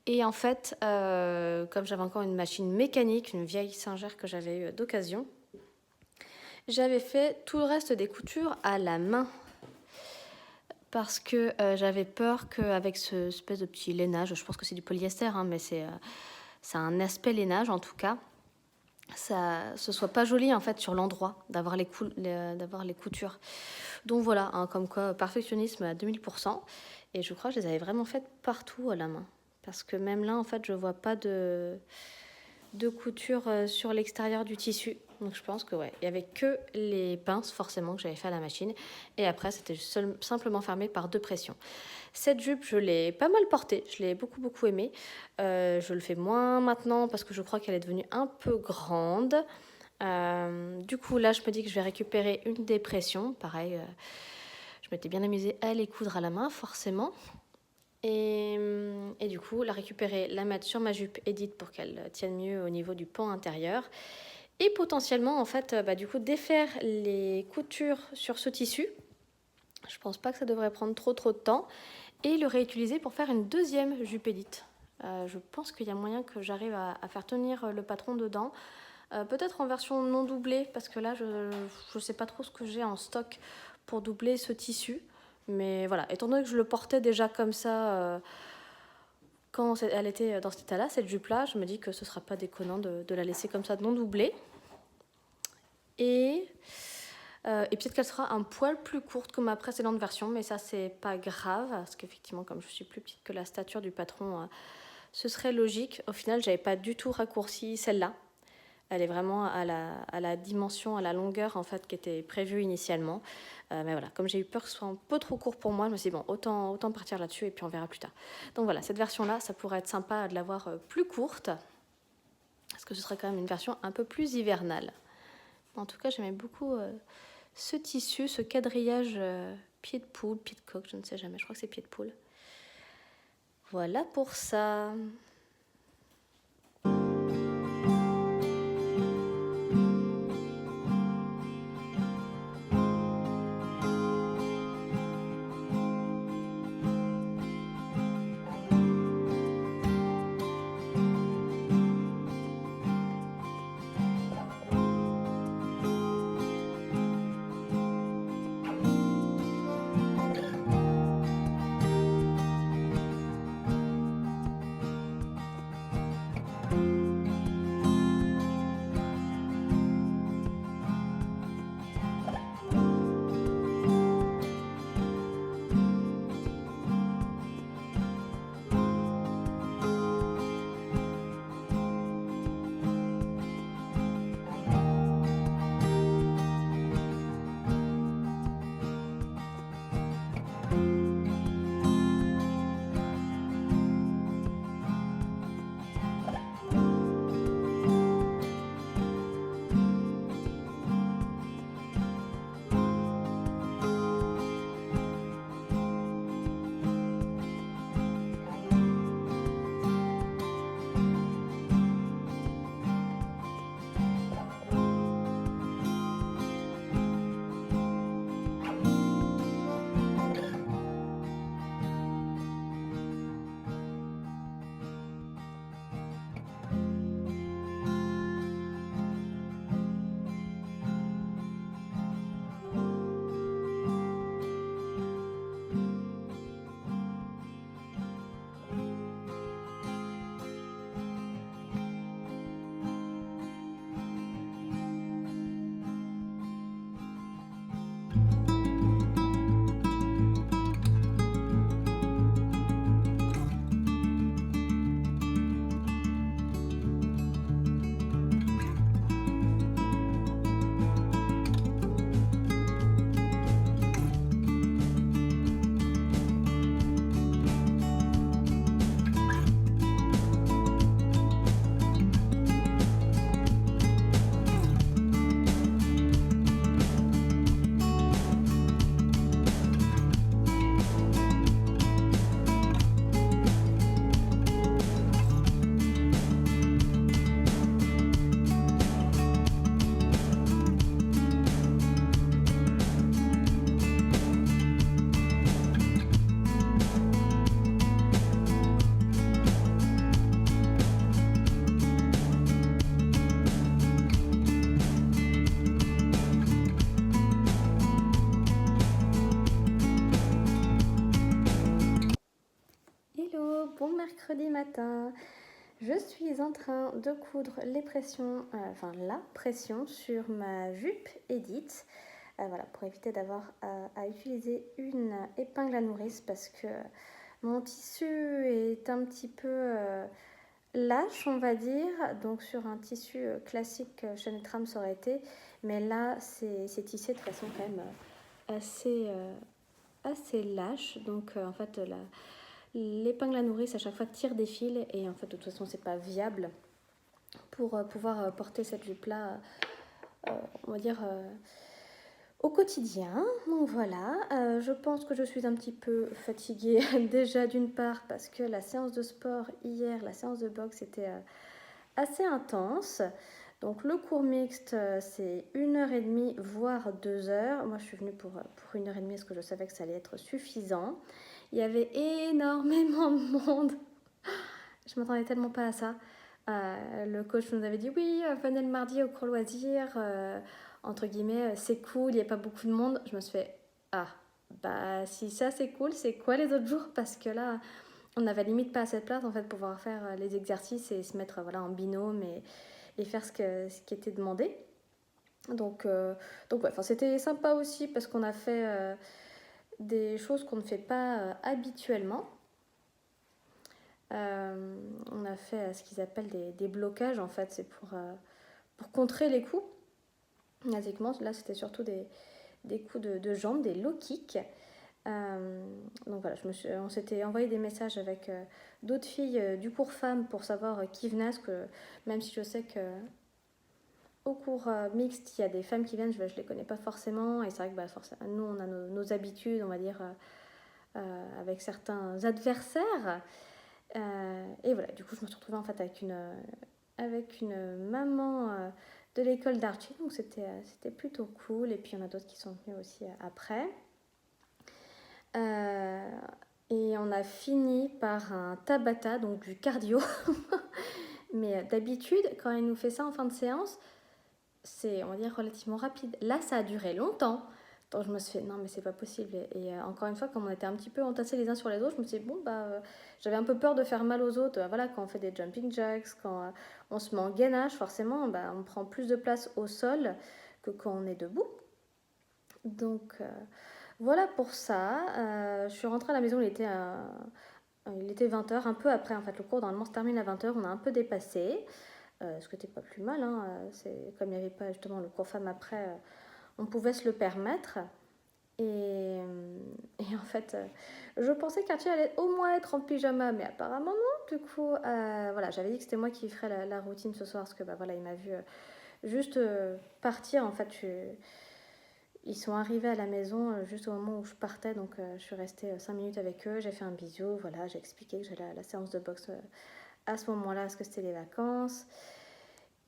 Et en fait, comme j'avais encore une machine mécanique, une vieille Singer que j'avais eue d'occasion, j'avais fait tout le reste des coutures à la main. Parce que j'avais peur qu'avec ce espèce de petit lainage, je pense que c'est du polyester, hein, mais c'est un aspect lainage en tout cas, ce soit pas joli en fait sur l'endroit d'avoir les coutures. Donc voilà, hein, comme quoi perfectionnisme à 2000%. Et je crois que je les avais vraiment faites partout à la main. Parce que même là, en fait, je vois pas de de couture sur l'extérieur du tissu. Donc je pense que ouais, il n'y avait que les pinces forcément que j'avais fait à la machine. Et après, c'était simplement fermé par 2 pressions. Cette jupe, je l'ai pas mal portée, je l'ai beaucoup aimée. Je le fais moins maintenant parce que je crois qu'elle est devenue un peu grande. Du coup, là, je me dis que je vais récupérer une des pressions. Pareil, je m'étais bien amusée à les coudre à la main, forcément. Et du coup, la récupérer, la mettre sur ma jupe Edith pour qu'elle tienne mieux au niveau du pan intérieur. Et potentiellement, en fait, du coup, défaire les coutures sur ce tissu. Je pense pas que ça devrait prendre trop de temps. Et le réutiliser pour faire une deuxième jupe Edith. Je pense qu'il y a moyen que j'arrive à faire tenir le patron dedans. Peut-être en version non doublée, parce que là, je ne sais pas trop ce que j'ai en stock pour doubler ce tissu. Mais voilà, étant donné que je le portais déjà comme ça quand elle était dans cet état-là, cette jupe-là, je me dis que ce ne sera pas déconnant de la laisser comme ça non doublée. Et peut-être qu'elle sera un poil plus courte que ma précédente version, mais ça, c'est pas grave, parce qu'effectivement, comme je suis plus petite que la stature du patron, ce serait logique. Au final, j'avais pas du tout raccourci celle-là. Elle est vraiment à la dimension, à la longueur en fait qui était prévue initialement. Mais voilà, comme j'ai eu peur que ce soit un peu trop court pour moi, je me suis dit bon, autant partir là-dessus et puis on verra plus tard. Donc voilà, cette version-là, ça pourrait être sympa de l'avoir plus courte, parce que ce serait quand même une version un peu plus hivernale. En tout cas, j'aimais beaucoup ce tissu, ce quadrillage pied de poule, pied de coq, je ne sais jamais, je crois que c'est pied de poule. Voilà pour ça. Bon mercredi matin, je suis en train de coudre les pressions, la pression sur ma jupe Edith. Voilà, pour éviter d'avoir à utiliser une épingle à nourrice parce que mon tissu est un petit peu lâche, on va dire. Donc sur un tissu classique, chaîne et trame, ça aurait été. Mais là, c'est tissé de façon quand même assez lâche. Donc en fait, l'épingle à nourrice à chaque fois tire des fils. Et en fait, de toute façon, c'est pas viable pour pouvoir porter cette jupe-là, on va dire, au quotidien. Donc voilà, je pense que je suis un petit peu fatiguée déjà d'une part parce que la séance de sport hier, la séance de boxe était assez intense. Donc le cours mixte, c'est 1h30 voire 2 heures. Moi je suis venue pour 1h30 parce que je savais que ça allait être suffisant. Il y avait énormément de monde. Je m'attendais tellement pas à ça. Le coach nous avait dit oui, venez le mardi au cours loisir, entre guillemets, c'est cool, il n'y a pas beaucoup de monde. Je me suis fait ah, bah si ça c'est cool, c'est quoi les autres jours? Parce que là, on avait limite pas assez de place en fait pour pouvoir faire les exercices et se mettre voilà, en binôme et faire ce qui était demandé. Donc ouais, c'était sympa aussi parce qu'on a fait des choses qu'on ne fait pas habituellement. On a fait ce qu'ils appellent des blocages en fait, c'est pour contrer les coups. Basiquement, là c'était surtout des coups de jambes, des low kicks. Donc voilà, on s'était envoyé des messages avec d'autres filles du cours femmes pour savoir qui venait, parce que même si je sais que au cours mixte, il y a des femmes qui viennent, je les connais pas forcément, et c'est vrai que forcément, nous on a nos habitudes, on va dire, avec certains adversaires. Et voilà, du coup je me suis retrouvée en fait avec une maman de l'école d'Archie, donc c'était plutôt cool, et puis il y en a d'autres qui sont venus aussi après. Et on a fini par un Tabata, donc du cardio. Mais d'habitude, quand il nous fait ça en fin de séance, c'est, on va dire, relativement rapide. Là, ça a duré longtemps. Donc je me suis fait, non mais c'est pas possible. Et encore une fois, comme on était un petit peu entassés les uns sur les autres, je me suis dit, bon, j'avais un peu peur de faire mal aux autres. Voilà, quand on fait des jumping jacks, quand on se met en gainage, forcément, on prend plus de place au sol que quand on est debout. Donc voilà pour ça. Je suis rentrée à la maison, il était 20h, un peu après en fait. Le cours normalement se termine à 20h, on a un peu dépassé. Ce qui n'était pas plus mal, hein. Comme il n'y avait pas justement le cours femme après, on pouvait se le permettre. Et en fait, je pensais qu'Archie allait au moins être en pyjama, mais apparemment non. Du coup, voilà, j'avais dit que c'était moi qui ferais la routine ce soir, parce que voilà, il m'a vu juste partir. En fait, ils sont arrivés à la maison juste au moment où je partais, donc je suis restée 5 minutes avec eux, j'ai fait un bisou, voilà, j'ai expliqué que j'allais à la séance de boxe à ce moment-là, parce que c'était les vacances.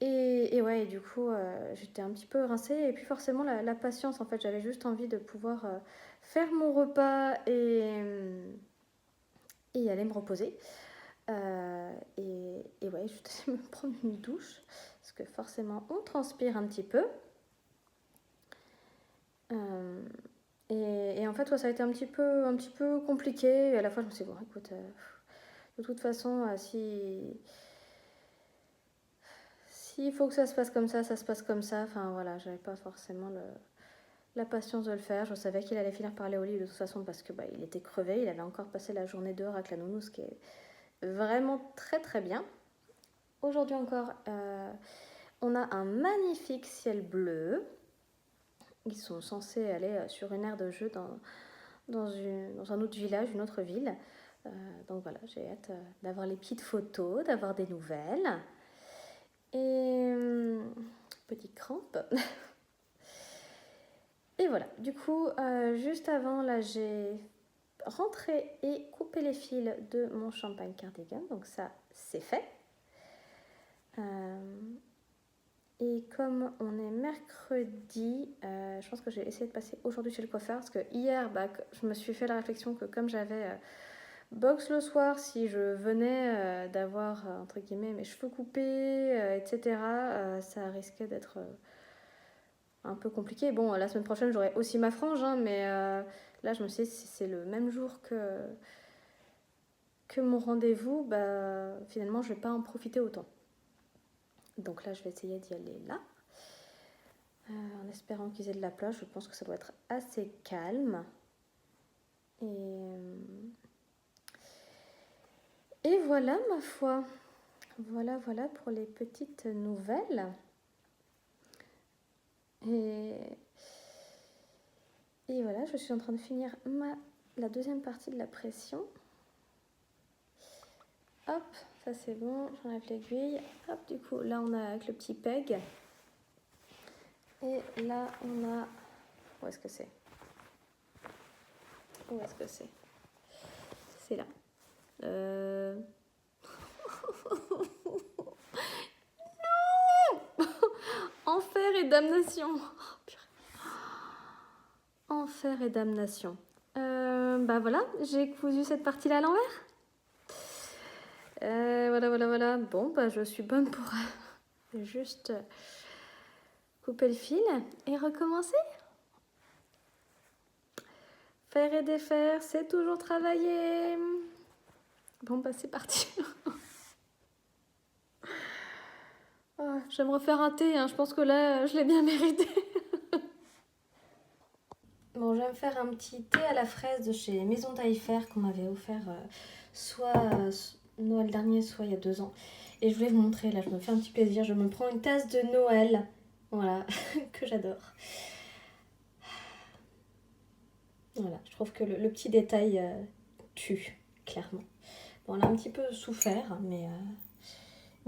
Et ouais, et du coup, j'étais un petit peu rincée. Et puis forcément, la patience, en fait, j'avais juste envie de pouvoir faire mon repas et aller me reposer. Et ouais, je suis allée me prendre une douche, parce que forcément, on transpire un petit peu. Euh, et en fait, ouais, ça a été un petit peu compliqué. Et à la fois, je me suis dit, bon, écoute, de toute façon, s'il faut que ça se passe comme ça se passe comme ça. Enfin voilà, j'avais pas forcément la patience de le faire. Je savais qu'il allait finir par aller au lit de toute façon parce que il était crevé. Il avait encore passé la journée dehors avec la nounou, ce qui est vraiment très très bien. Aujourd'hui encore, on a un magnifique ciel bleu. Ils sont censés aller sur une aire de jeu dans un autre village, une autre ville. Donc voilà, j'ai hâte d'avoir les petites photos, d'avoir des nouvelles. Et petite crampe. Et voilà, du coup, juste avant, là, j'ai rentré et coupé les fils de mon champagne cardigan. Donc ça, c'est fait. Et comme on est mercredi, je pense que j'ai essayé de passer aujourd'hui chez le coiffeur. Parce que hier, je me suis fait la réflexion que comme j'avais boxe le soir, si je venais d'avoir, entre guillemets, mes cheveux coupés, etc., ça risquait d'être un peu compliqué. Bon, la semaine prochaine, j'aurai aussi ma frange, hein, mais là, je me suis dit, si c'est le même jour que mon rendez-vous, finalement, je vais pas en profiter autant. Donc là, je vais essayer d'y aller là. En espérant qu'ils aient de la place, je pense que ça doit être assez calme. Et voilà, ma foi. Voilà, voilà pour les petites nouvelles. Et voilà, je suis en train de finir la deuxième partie de la pression. Hop, ça c'est bon, j'enlève l'aiguille. Hop, du coup, là on a avec le petit peg. Et là on a... Où est-ce que c'est? Où est-ce que c'est? C'est là. Non. Enfer et damnation. Oh, purée. Enfer et damnation. Bah voilà, j'ai cousu cette partie-là à l'envers. Voilà. Bon, bah je suis bonne pour juste couper le fil et recommencer. Faire et défaire, c'est toujours travailler. Bon, bah c'est parti. Oh, je vais me refaire un thé, hein. Je pense que là, je l'ai bien mérité. Bon, je vais me faire un petit thé à la fraise de chez Maison Taillefer qu'on m'avait offert soit Noël dernier, soit il y a 2 ans. Et je voulais vous montrer, là, je me fais un petit plaisir. Je me prends une tasse de Noël, voilà, que j'adore. Voilà, je trouve que le petit détail tue, clairement. Bon, elle a un petit peu souffert, mais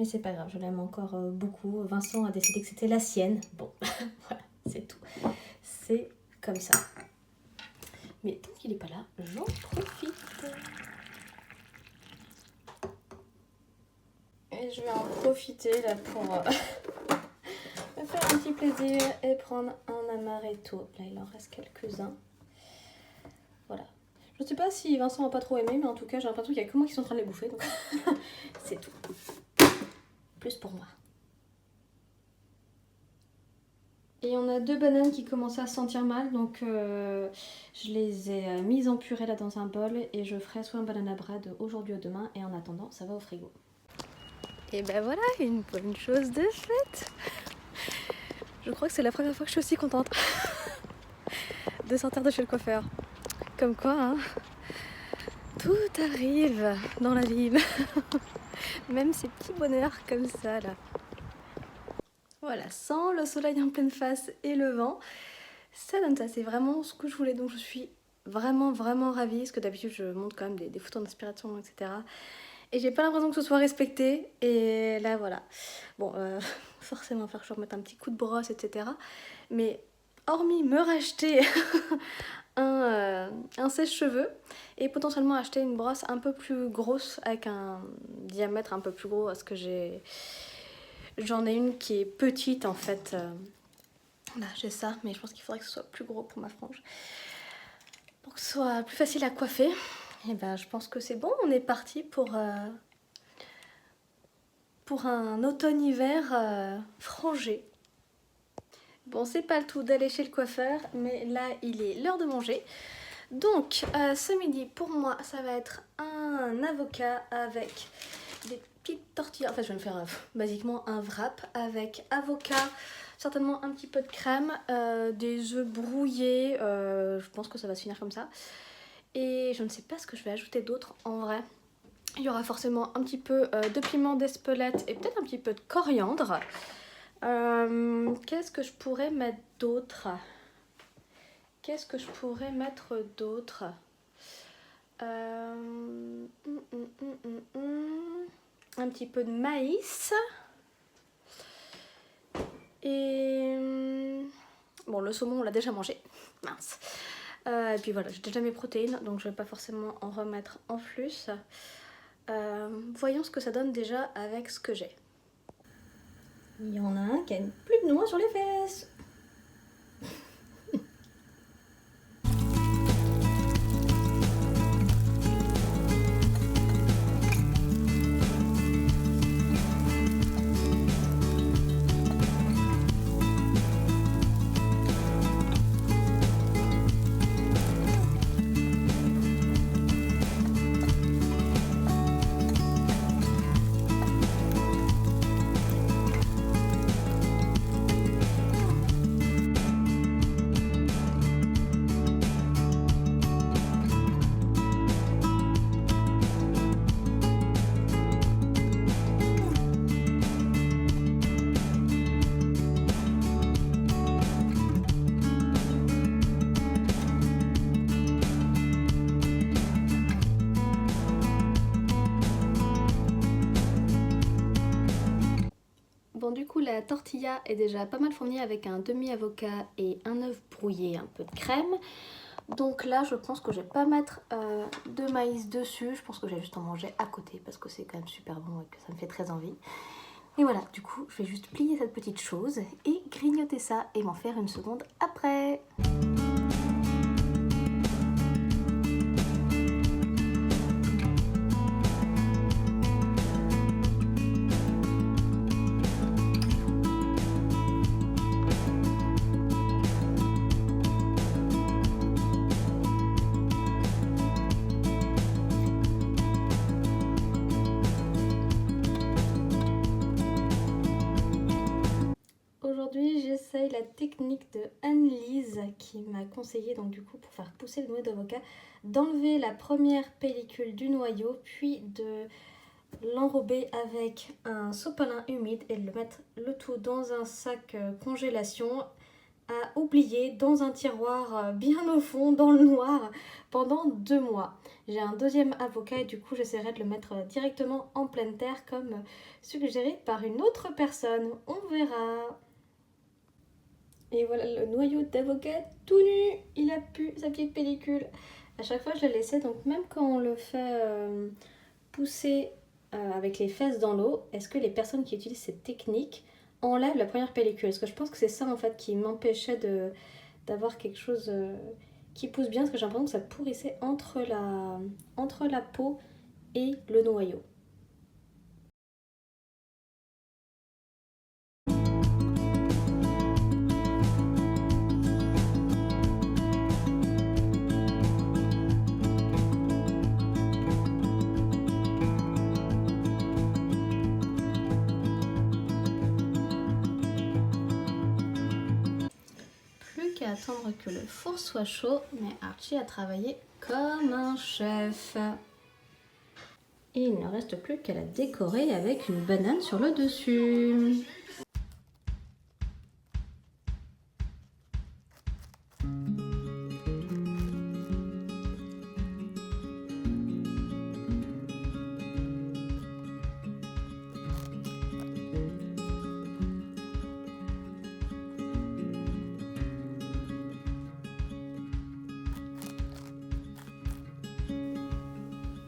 c'est pas grave, je l'aime encore beaucoup. Vincent a décidé que c'était la sienne. Bon, voilà, c'est tout. C'est comme ça. Mais tant qu'il n'est pas là, j'en profite. Et je vais en profiter là pour me faire un petit plaisir et prendre un amaretto. Là, il en reste quelques-uns. Voilà. Je ne sais pas si Vincent n'a pas trop aimé, mais en tout cas, j'ai l'impression qu'il n'y a que moi qui sont en train de les bouffer. Donc c'est tout. Plus pour moi. Et on a 2 bananes qui commençaient à se sentir mal, donc je les ai mises en purée là dans un bol et je ferai soit un banana bread aujourd'hui ou demain, et en attendant ça va au frigo. Et ben voilà, une bonne chose de faite. Je crois que c'est la première fois que je suis aussi contente de sortir de chez le coiffeur. Comme quoi, hein, tout arrive dans la vie. Même ces petits bonheurs comme ça là. Voilà, sans le soleil en pleine face et le vent, ça donne ça. C'est vraiment ce que je voulais, donc je suis vraiment ravie. Parce que d'habitude je monte quand même des photos d'inspiration, etc. Et j'ai pas l'impression que ce soit respecté. Et là voilà. Bon, forcément il va falloir que je remette un petit coup de brosse, etc. Mais hormis me racheter un sèche-cheveux et potentiellement acheter une brosse un peu plus grosse avec un diamètre un peu plus gros, parce que j'en ai une qui est petite en fait. Là j'ai ça, mais je pense qu'il faudrait que ce soit plus gros pour ma frange, pour que ce soit plus facile à coiffer. Et ben je pense que c'est bon, on est parti pour un automne-hiver frangé. Bon, c'est pas le tout d'aller chez le coiffeur, mais là il est l'heure de manger. Donc ce midi pour moi ça va être un avocat avec des petites tortillas. En fait je vais me faire basiquement un wrap avec avocat, certainement un petit peu de crème, des œufs brouillés, je pense que ça va se finir comme ça. Et je ne sais pas ce que je vais ajouter d'autre en vrai. Il y aura forcément un petit peu de piment d'Espelette et peut-être un petit peu de coriandre. Qu'est-ce que je pourrais mettre d'autre? Un petit peu de maïs. Et bon, le saumon on l'a déjà mangé, mince. Et puis voilà, j'ai déjà mes protéines, donc je vais pas forcément en remettre en plus. Voyons ce que ça donne déjà avec ce que j'ai. Il y en a un qui a plus de noix sur les fesses. Bon, du coup, la tortilla est déjà pas mal fournie avec un demi-avocat et un œuf brouillé, un peu de crème. Donc là, je pense que je vais pas mettre de maïs dessus. Je pense que je vais juste en manger à côté parce que c'est quand même super bon et que ça me fait très envie. Et voilà, du coup, je vais juste plier cette petite chose et grignoter ça et m'en faire une seconde après. Aujourd'hui, j'essaye la technique de Anne-Lise qui m'a conseillé, donc du coup, pour faire pousser le noyau d'avocat, d'enlever la première pellicule du noyau, puis de l'enrober avec un sopalin humide et de le mettre le tout dans un sac congélation à oublier dans un tiroir bien au fond, dans le noir, pendant 2 mois. J'ai un deuxième avocat et du coup j'essaierai de le mettre directement en pleine terre comme suggéré par une autre personne. On verra. Et voilà le noyau d'avocat tout nu, il a pu sa petite pellicule. À chaque fois je le laissais, donc même quand on le fait pousser avec les fesses dans l'eau, est-ce que les personnes qui utilisent cette technique enlèvent la première pellicule? Parce que je pense que c'est ça en fait qui m'empêchait d'avoir quelque chose qui pousse bien, parce que j'ai l'impression que ça pourrissait entre la peau et le noyau. Plus qu'à attendre que le four soit chaud, mais Archie a travaillé comme un chef. Et il ne reste plus qu'à la décorer avec une banane sur le dessus.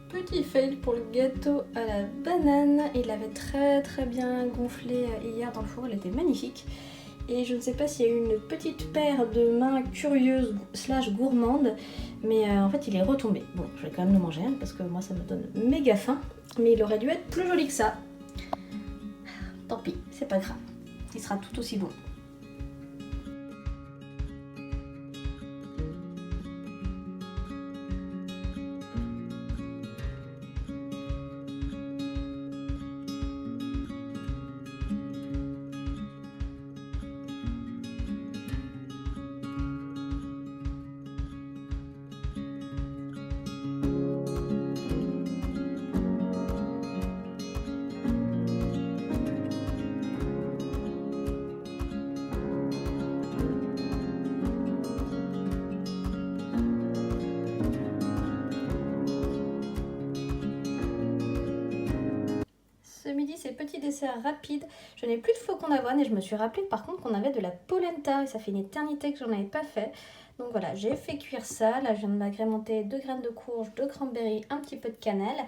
Petit fail pour le gâteau à la banane, il avait très bien gonflé hier dans le four, il était magnifique. Et je ne sais pas s'il y a eu une petite paire de mains curieuses slash gourmandes, mais en fait il est retombé. Bon, je vais quand même le manger parce que moi ça me donne méga faim, mais il aurait dû être plus joli que ça. Tant pis, c'est pas grave, il sera tout aussi bon. Ce midi, c'est petit dessert rapide. Je n'ai plus de flocons d'avoine et je me suis rappelé par contre qu'on avait de la polenta et ça fait une éternité que j'en avais pas fait. Donc voilà, j'ai fait cuire ça. Là, je viens de m'agrémenter 2 graines de courge, 2 cranberries, un petit peu de cannelle.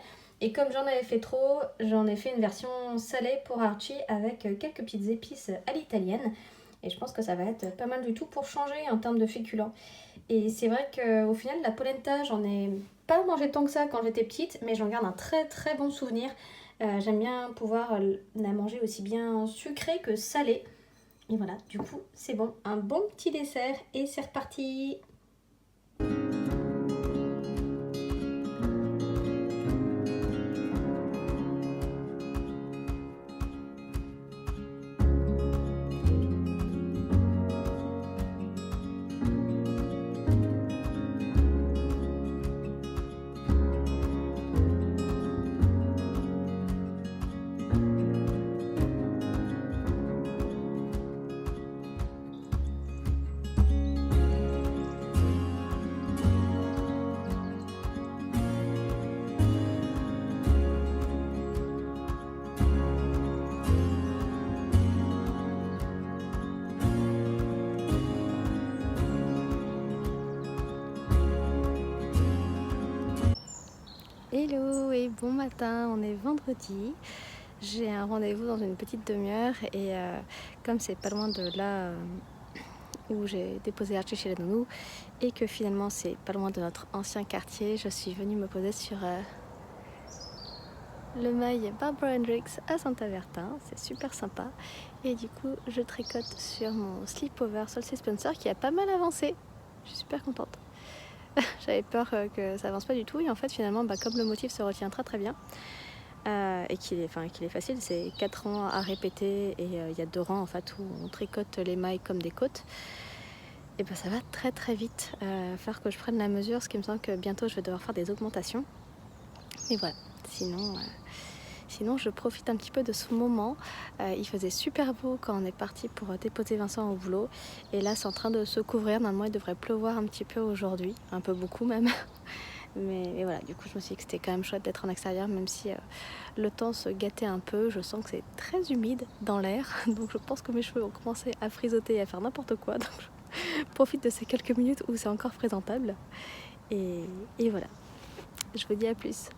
Et comme j'en avais fait trop, j'en ai fait une version salée pour Archie avec quelques petites épices à l'italienne. Et je pense que ça va être pas mal du tout pour changer en termes de féculents. Et c'est vrai qu'au final, la polenta, j'en ai pas mangé tant que ça quand j'étais petite, mais j'en garde un très bon souvenir. J'aime bien pouvoir la manger aussi bien sucrée que salée. Et voilà, du coup, c'est bon. Un bon petit dessert et c'est reparti! Hello et bon matin, on est vendredi. J'ai un rendez-vous dans une petite demi-heure et comme c'est pas loin de là où j'ai déposé Archie chez la nounou et que finalement c'est pas loin de notre ancien quartier, je suis venue me poser sur le mail Barbara Hendricks à Saint-Avertin. C'est super sympa et du coup je tricote sur mon sleepover Solstice Spencer qui a pas mal avancé. Je suis super contente. J'avais peur que ça avance pas du tout et en fait finalement comme le motif se retient très très bien et qu'il est facile, c'est 4 rangs à répéter et il y a 2 rangs en fait où on tricote les mailles comme des côtes et ça va très très vite. Faire que je prenne la mesure, ce qui me semble que bientôt je vais devoir faire des augmentations et voilà, sinon je profite un petit peu de ce moment. Il faisait super beau quand on est parti pour déposer Vincent au boulot et là c'est en train de se couvrir. Normalement il devrait pleuvoir un petit peu aujourd'hui, un peu beaucoup même. Mais voilà, du coup je me suis dit que c'était quand même chouette d'être en extérieur, même si le temps se gâtait un peu. Je sens que c'est très humide dans l'air, donc je pense que mes cheveux vont commencer à frisoter et à faire n'importe quoi. Donc je profite de ces quelques minutes où c'est encore présentable. Et voilà, je vous dis à plus.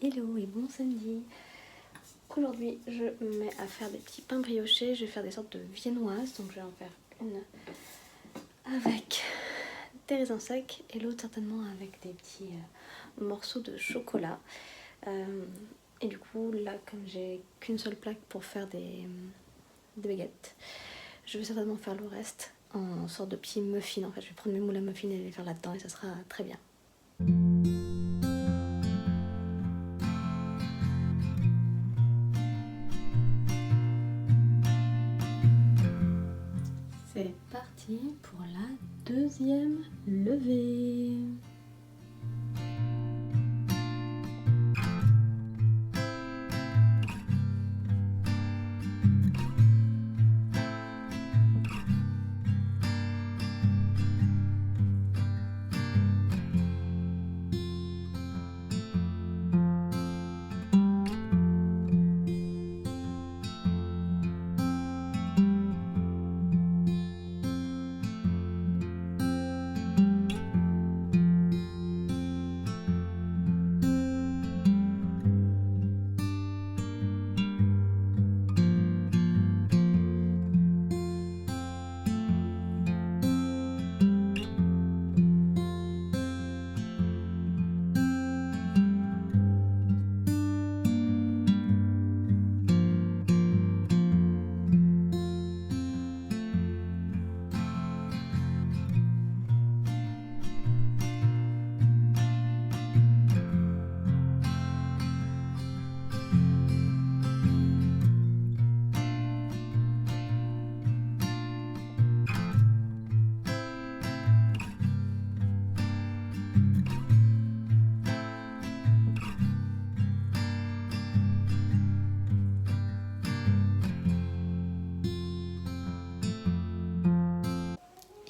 Hello et bon samedi. Aujourd'hui je me mets à faire des petits pains briochés. Je vais faire des sortes de viennoises. Donc je vais en faire une avec des raisins secs et l'autre certainement avec des petits morceaux de chocolat. Et du coup là, comme j'ai qu'une seule plaque pour faire des baguettes, je vais certainement faire le reste en sorte de petits muffins. En fait je vais prendre mes moules à muffins et les faire là-dedans et ça sera très bien. C'est parti pour la deuxième levée.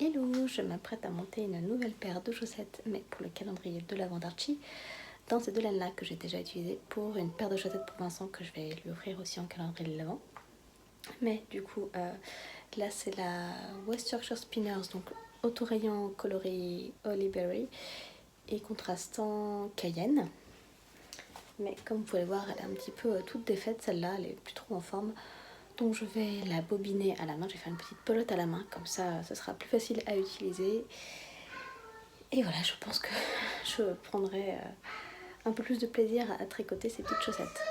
Hello, je m'apprête à monter une nouvelle paire de chaussettes, mais pour le calendrier de l'Avent d'Archie, dans ces deux laines-là que j'ai déjà utilisées pour une paire de chaussettes pour Vincent que je vais lui offrir aussi en calendrier de l'Avent. Mais du coup, là c'est la West Yorkshire Spinners, donc autorayon coloris Hollyberry et contrastant Cayenne. Mais comme vous pouvez le voir, elle est un petit peu toute défaite, celle-là, elle est plus trop en forme. Donc je vais la bobiner à la main, je vais faire une petite pelote à la main, comme ça ce sera plus facile à utiliser. Et voilà, je pense que je prendrai un peu plus de plaisir à tricoter ces petites chaussettes.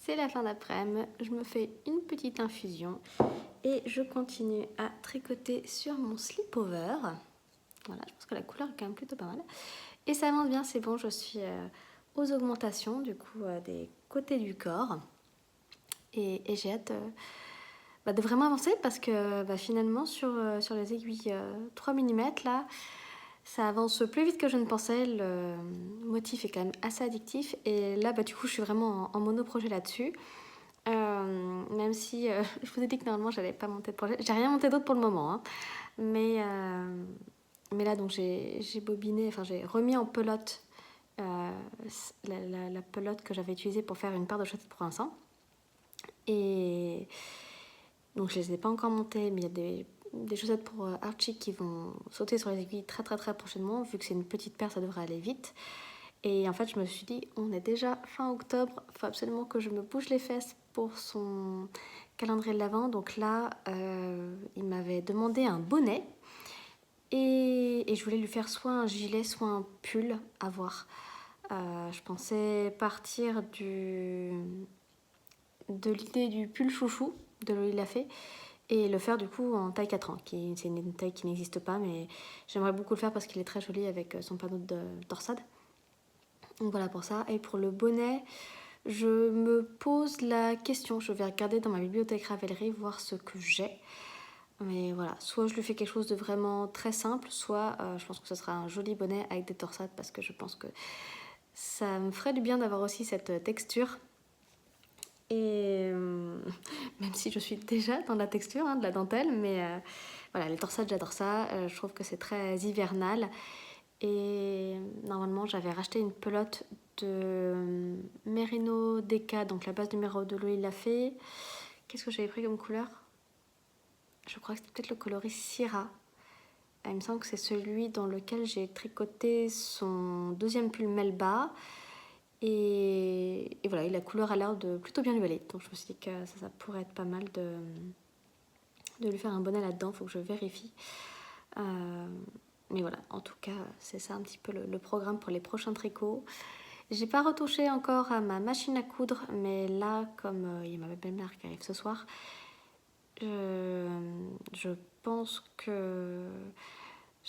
C'est la fin d'après-midi, je me fais une petite infusion et je continue à tricoter sur mon slip-over. Voilà, je pense que la couleur est quand même plutôt pas mal. Et ça avance bien, c'est bon, je suis aux augmentations du coup des côtés du corps. Et j'ai hâte de vraiment avancer parce que finalement sur les aiguilles 3 mm là, ça avance plus vite que je ne pensais, le motif est quand même assez addictif et là du coup je suis vraiment en monoprojet là-dessus. Même si je vous ai dit que normalement j'allais pas monter de projet, j'ai rien monté d'autre pour le moment, hein. Mais là donc j'ai bobiné, enfin j'ai remis en pelote la pelote que j'avais utilisée pour faire une paire de chaussettes pour Vincent. Et donc je les ai pas encore montées, mais il y a des chaussettes pour Archie qui vont sauter sur les aiguilles très prochainement. Vu que c'est une petite paire, ça devrait aller vite. Et en fait, je me suis dit, on est déjà fin octobre, il faut absolument que je me bouge les fesses pour son calendrier de l'Avent. Donc là, il m'avait demandé un bonnet. Et je voulais lui faire soit un gilet, soit un pull, à voir. Je pensais partir de l'idée du pull chouchou de Loïc Lafay et le faire du coup en taille 4 ans, c'est une taille qui n'existe pas, mais j'aimerais beaucoup le faire parce qu'il est très joli avec son panneau de torsade. Donc voilà pour ça. Et pour le bonnet, je me pose la question, je vais regarder dans ma bibliothèque Ravelry, voir ce que j'ai. Mais voilà, soit je lui fais quelque chose de vraiment très simple, soit je pense que ce sera un joli bonnet avec des torsades parce que je pense que ça me ferait du bien d'avoir aussi cette texture. Et même si je suis déjà dans la texture de la dentelle, mais voilà, les torsades j'adore ça, je trouve que c'est très hivernal. Et normalement j'avais racheté une pelote de Merino DK, donc la base numéro de Loïc Lafay. Qu'est-ce que j'avais pris comme couleur? Je crois que c'était peut-être le coloris Syrah. Il me semble que c'est celui dans lequel j'ai tricoté son deuxième pull Melba. Et voilà, et la couleur a l'air de plutôt bien lui aller. Donc je me suis dit que ça pourrait être pas mal de lui faire un bonnet là-dedans. Il faut que je vérifie. Mais voilà, en tout cas, c'est ça un petit peu le programme pour les prochains tricots. J'ai pas retouché encore à ma machine à coudre, mais là, comme il y a ma belle-mère qui arrive ce soir, je pense que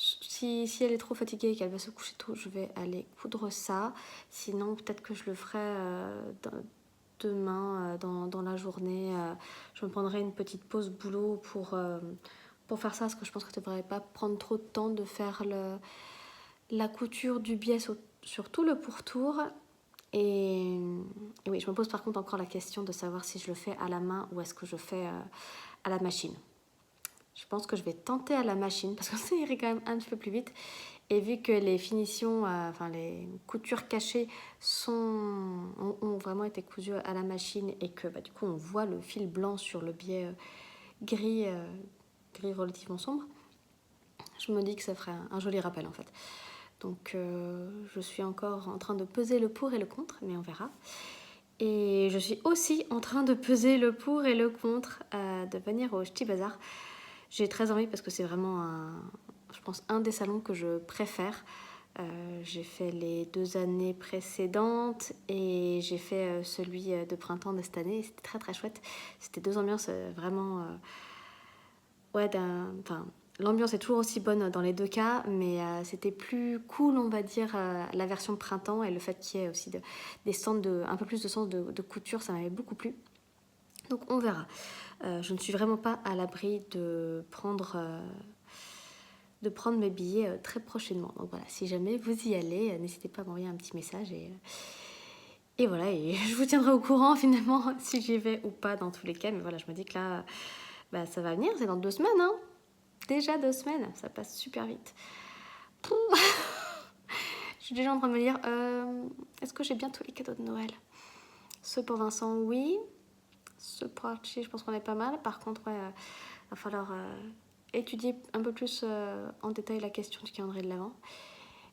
Si elle est trop fatiguée et qu'elle va se coucher tôt, je vais aller coudre ça. Sinon, peut-être que je le ferai demain, dans la journée. Je me prendrai une petite pause boulot pour faire ça, parce que je pense que ça ne devrait pas prendre trop de temps de faire la couture du biais sur tout le pourtour. Et oui, je me pose par contre encore la question de savoir si je le fais à la main ou est-ce que je fais à la machine. Je pense que je vais tenter à la machine parce que ça irait quand même un petit peu plus vite. Et vu que les finitions, enfin les coutures cachées ont vraiment été cousues à la machine et que du coup on voit le fil blanc sur le biais gris relativement sombre, je me dis que ça ferait un joli rappel en fait. Donc je suis encore en train de peser le pour et le contre, mais on verra. Et je suis aussi en train de peser le pour et le contre de venir au Ch'ti Bazar. J'ai très envie parce que c'est vraiment je pense un des salons que je préfère. J'ai fait les 2 années précédentes et j'ai fait celui de printemps de cette année. C'était très très chouette. C'était 2 ambiances vraiment... l'ambiance est toujours aussi bonne dans les 2 cas, mais c'était plus cool, on va dire, la version printemps, et le fait qu'il y ait aussi des stands un peu plus de sens de couture, ça m'avait beaucoup plu. Donc on verra. Je ne suis vraiment pas à l'abri de prendre mes billets très prochainement. Donc voilà, si jamais vous y allez, n'hésitez pas à m'envoyer un petit message et voilà, et je vous tiendrai au courant finalement si j'y vais ou pas dans tous les cas. Mais voilà, je me dis que là, ça va venir, c'est dans 2 semaines, hein. Déjà 2 semaines, ça passe super vite. Je suis déjà en train de me dire, est-ce que j'ai bien tous les cadeaux de Noël? Ceux pour Vincent, oui. Ceux pour Archie, je pense qu'on est pas mal. Par contre, va falloir étudier un peu plus en détail la question du calendrier de l'Avent.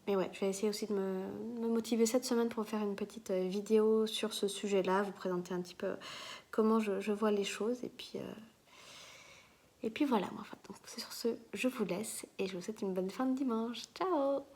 Mais ouais, je vais essayer aussi de me motiver cette semaine pour faire une petite vidéo sur ce sujet-là, vous présenter un petit peu comment je vois les choses. Et puis voilà, moi, enfin, donc sur ce, je vous laisse et je vous souhaite une bonne fin de dimanche. Ciao!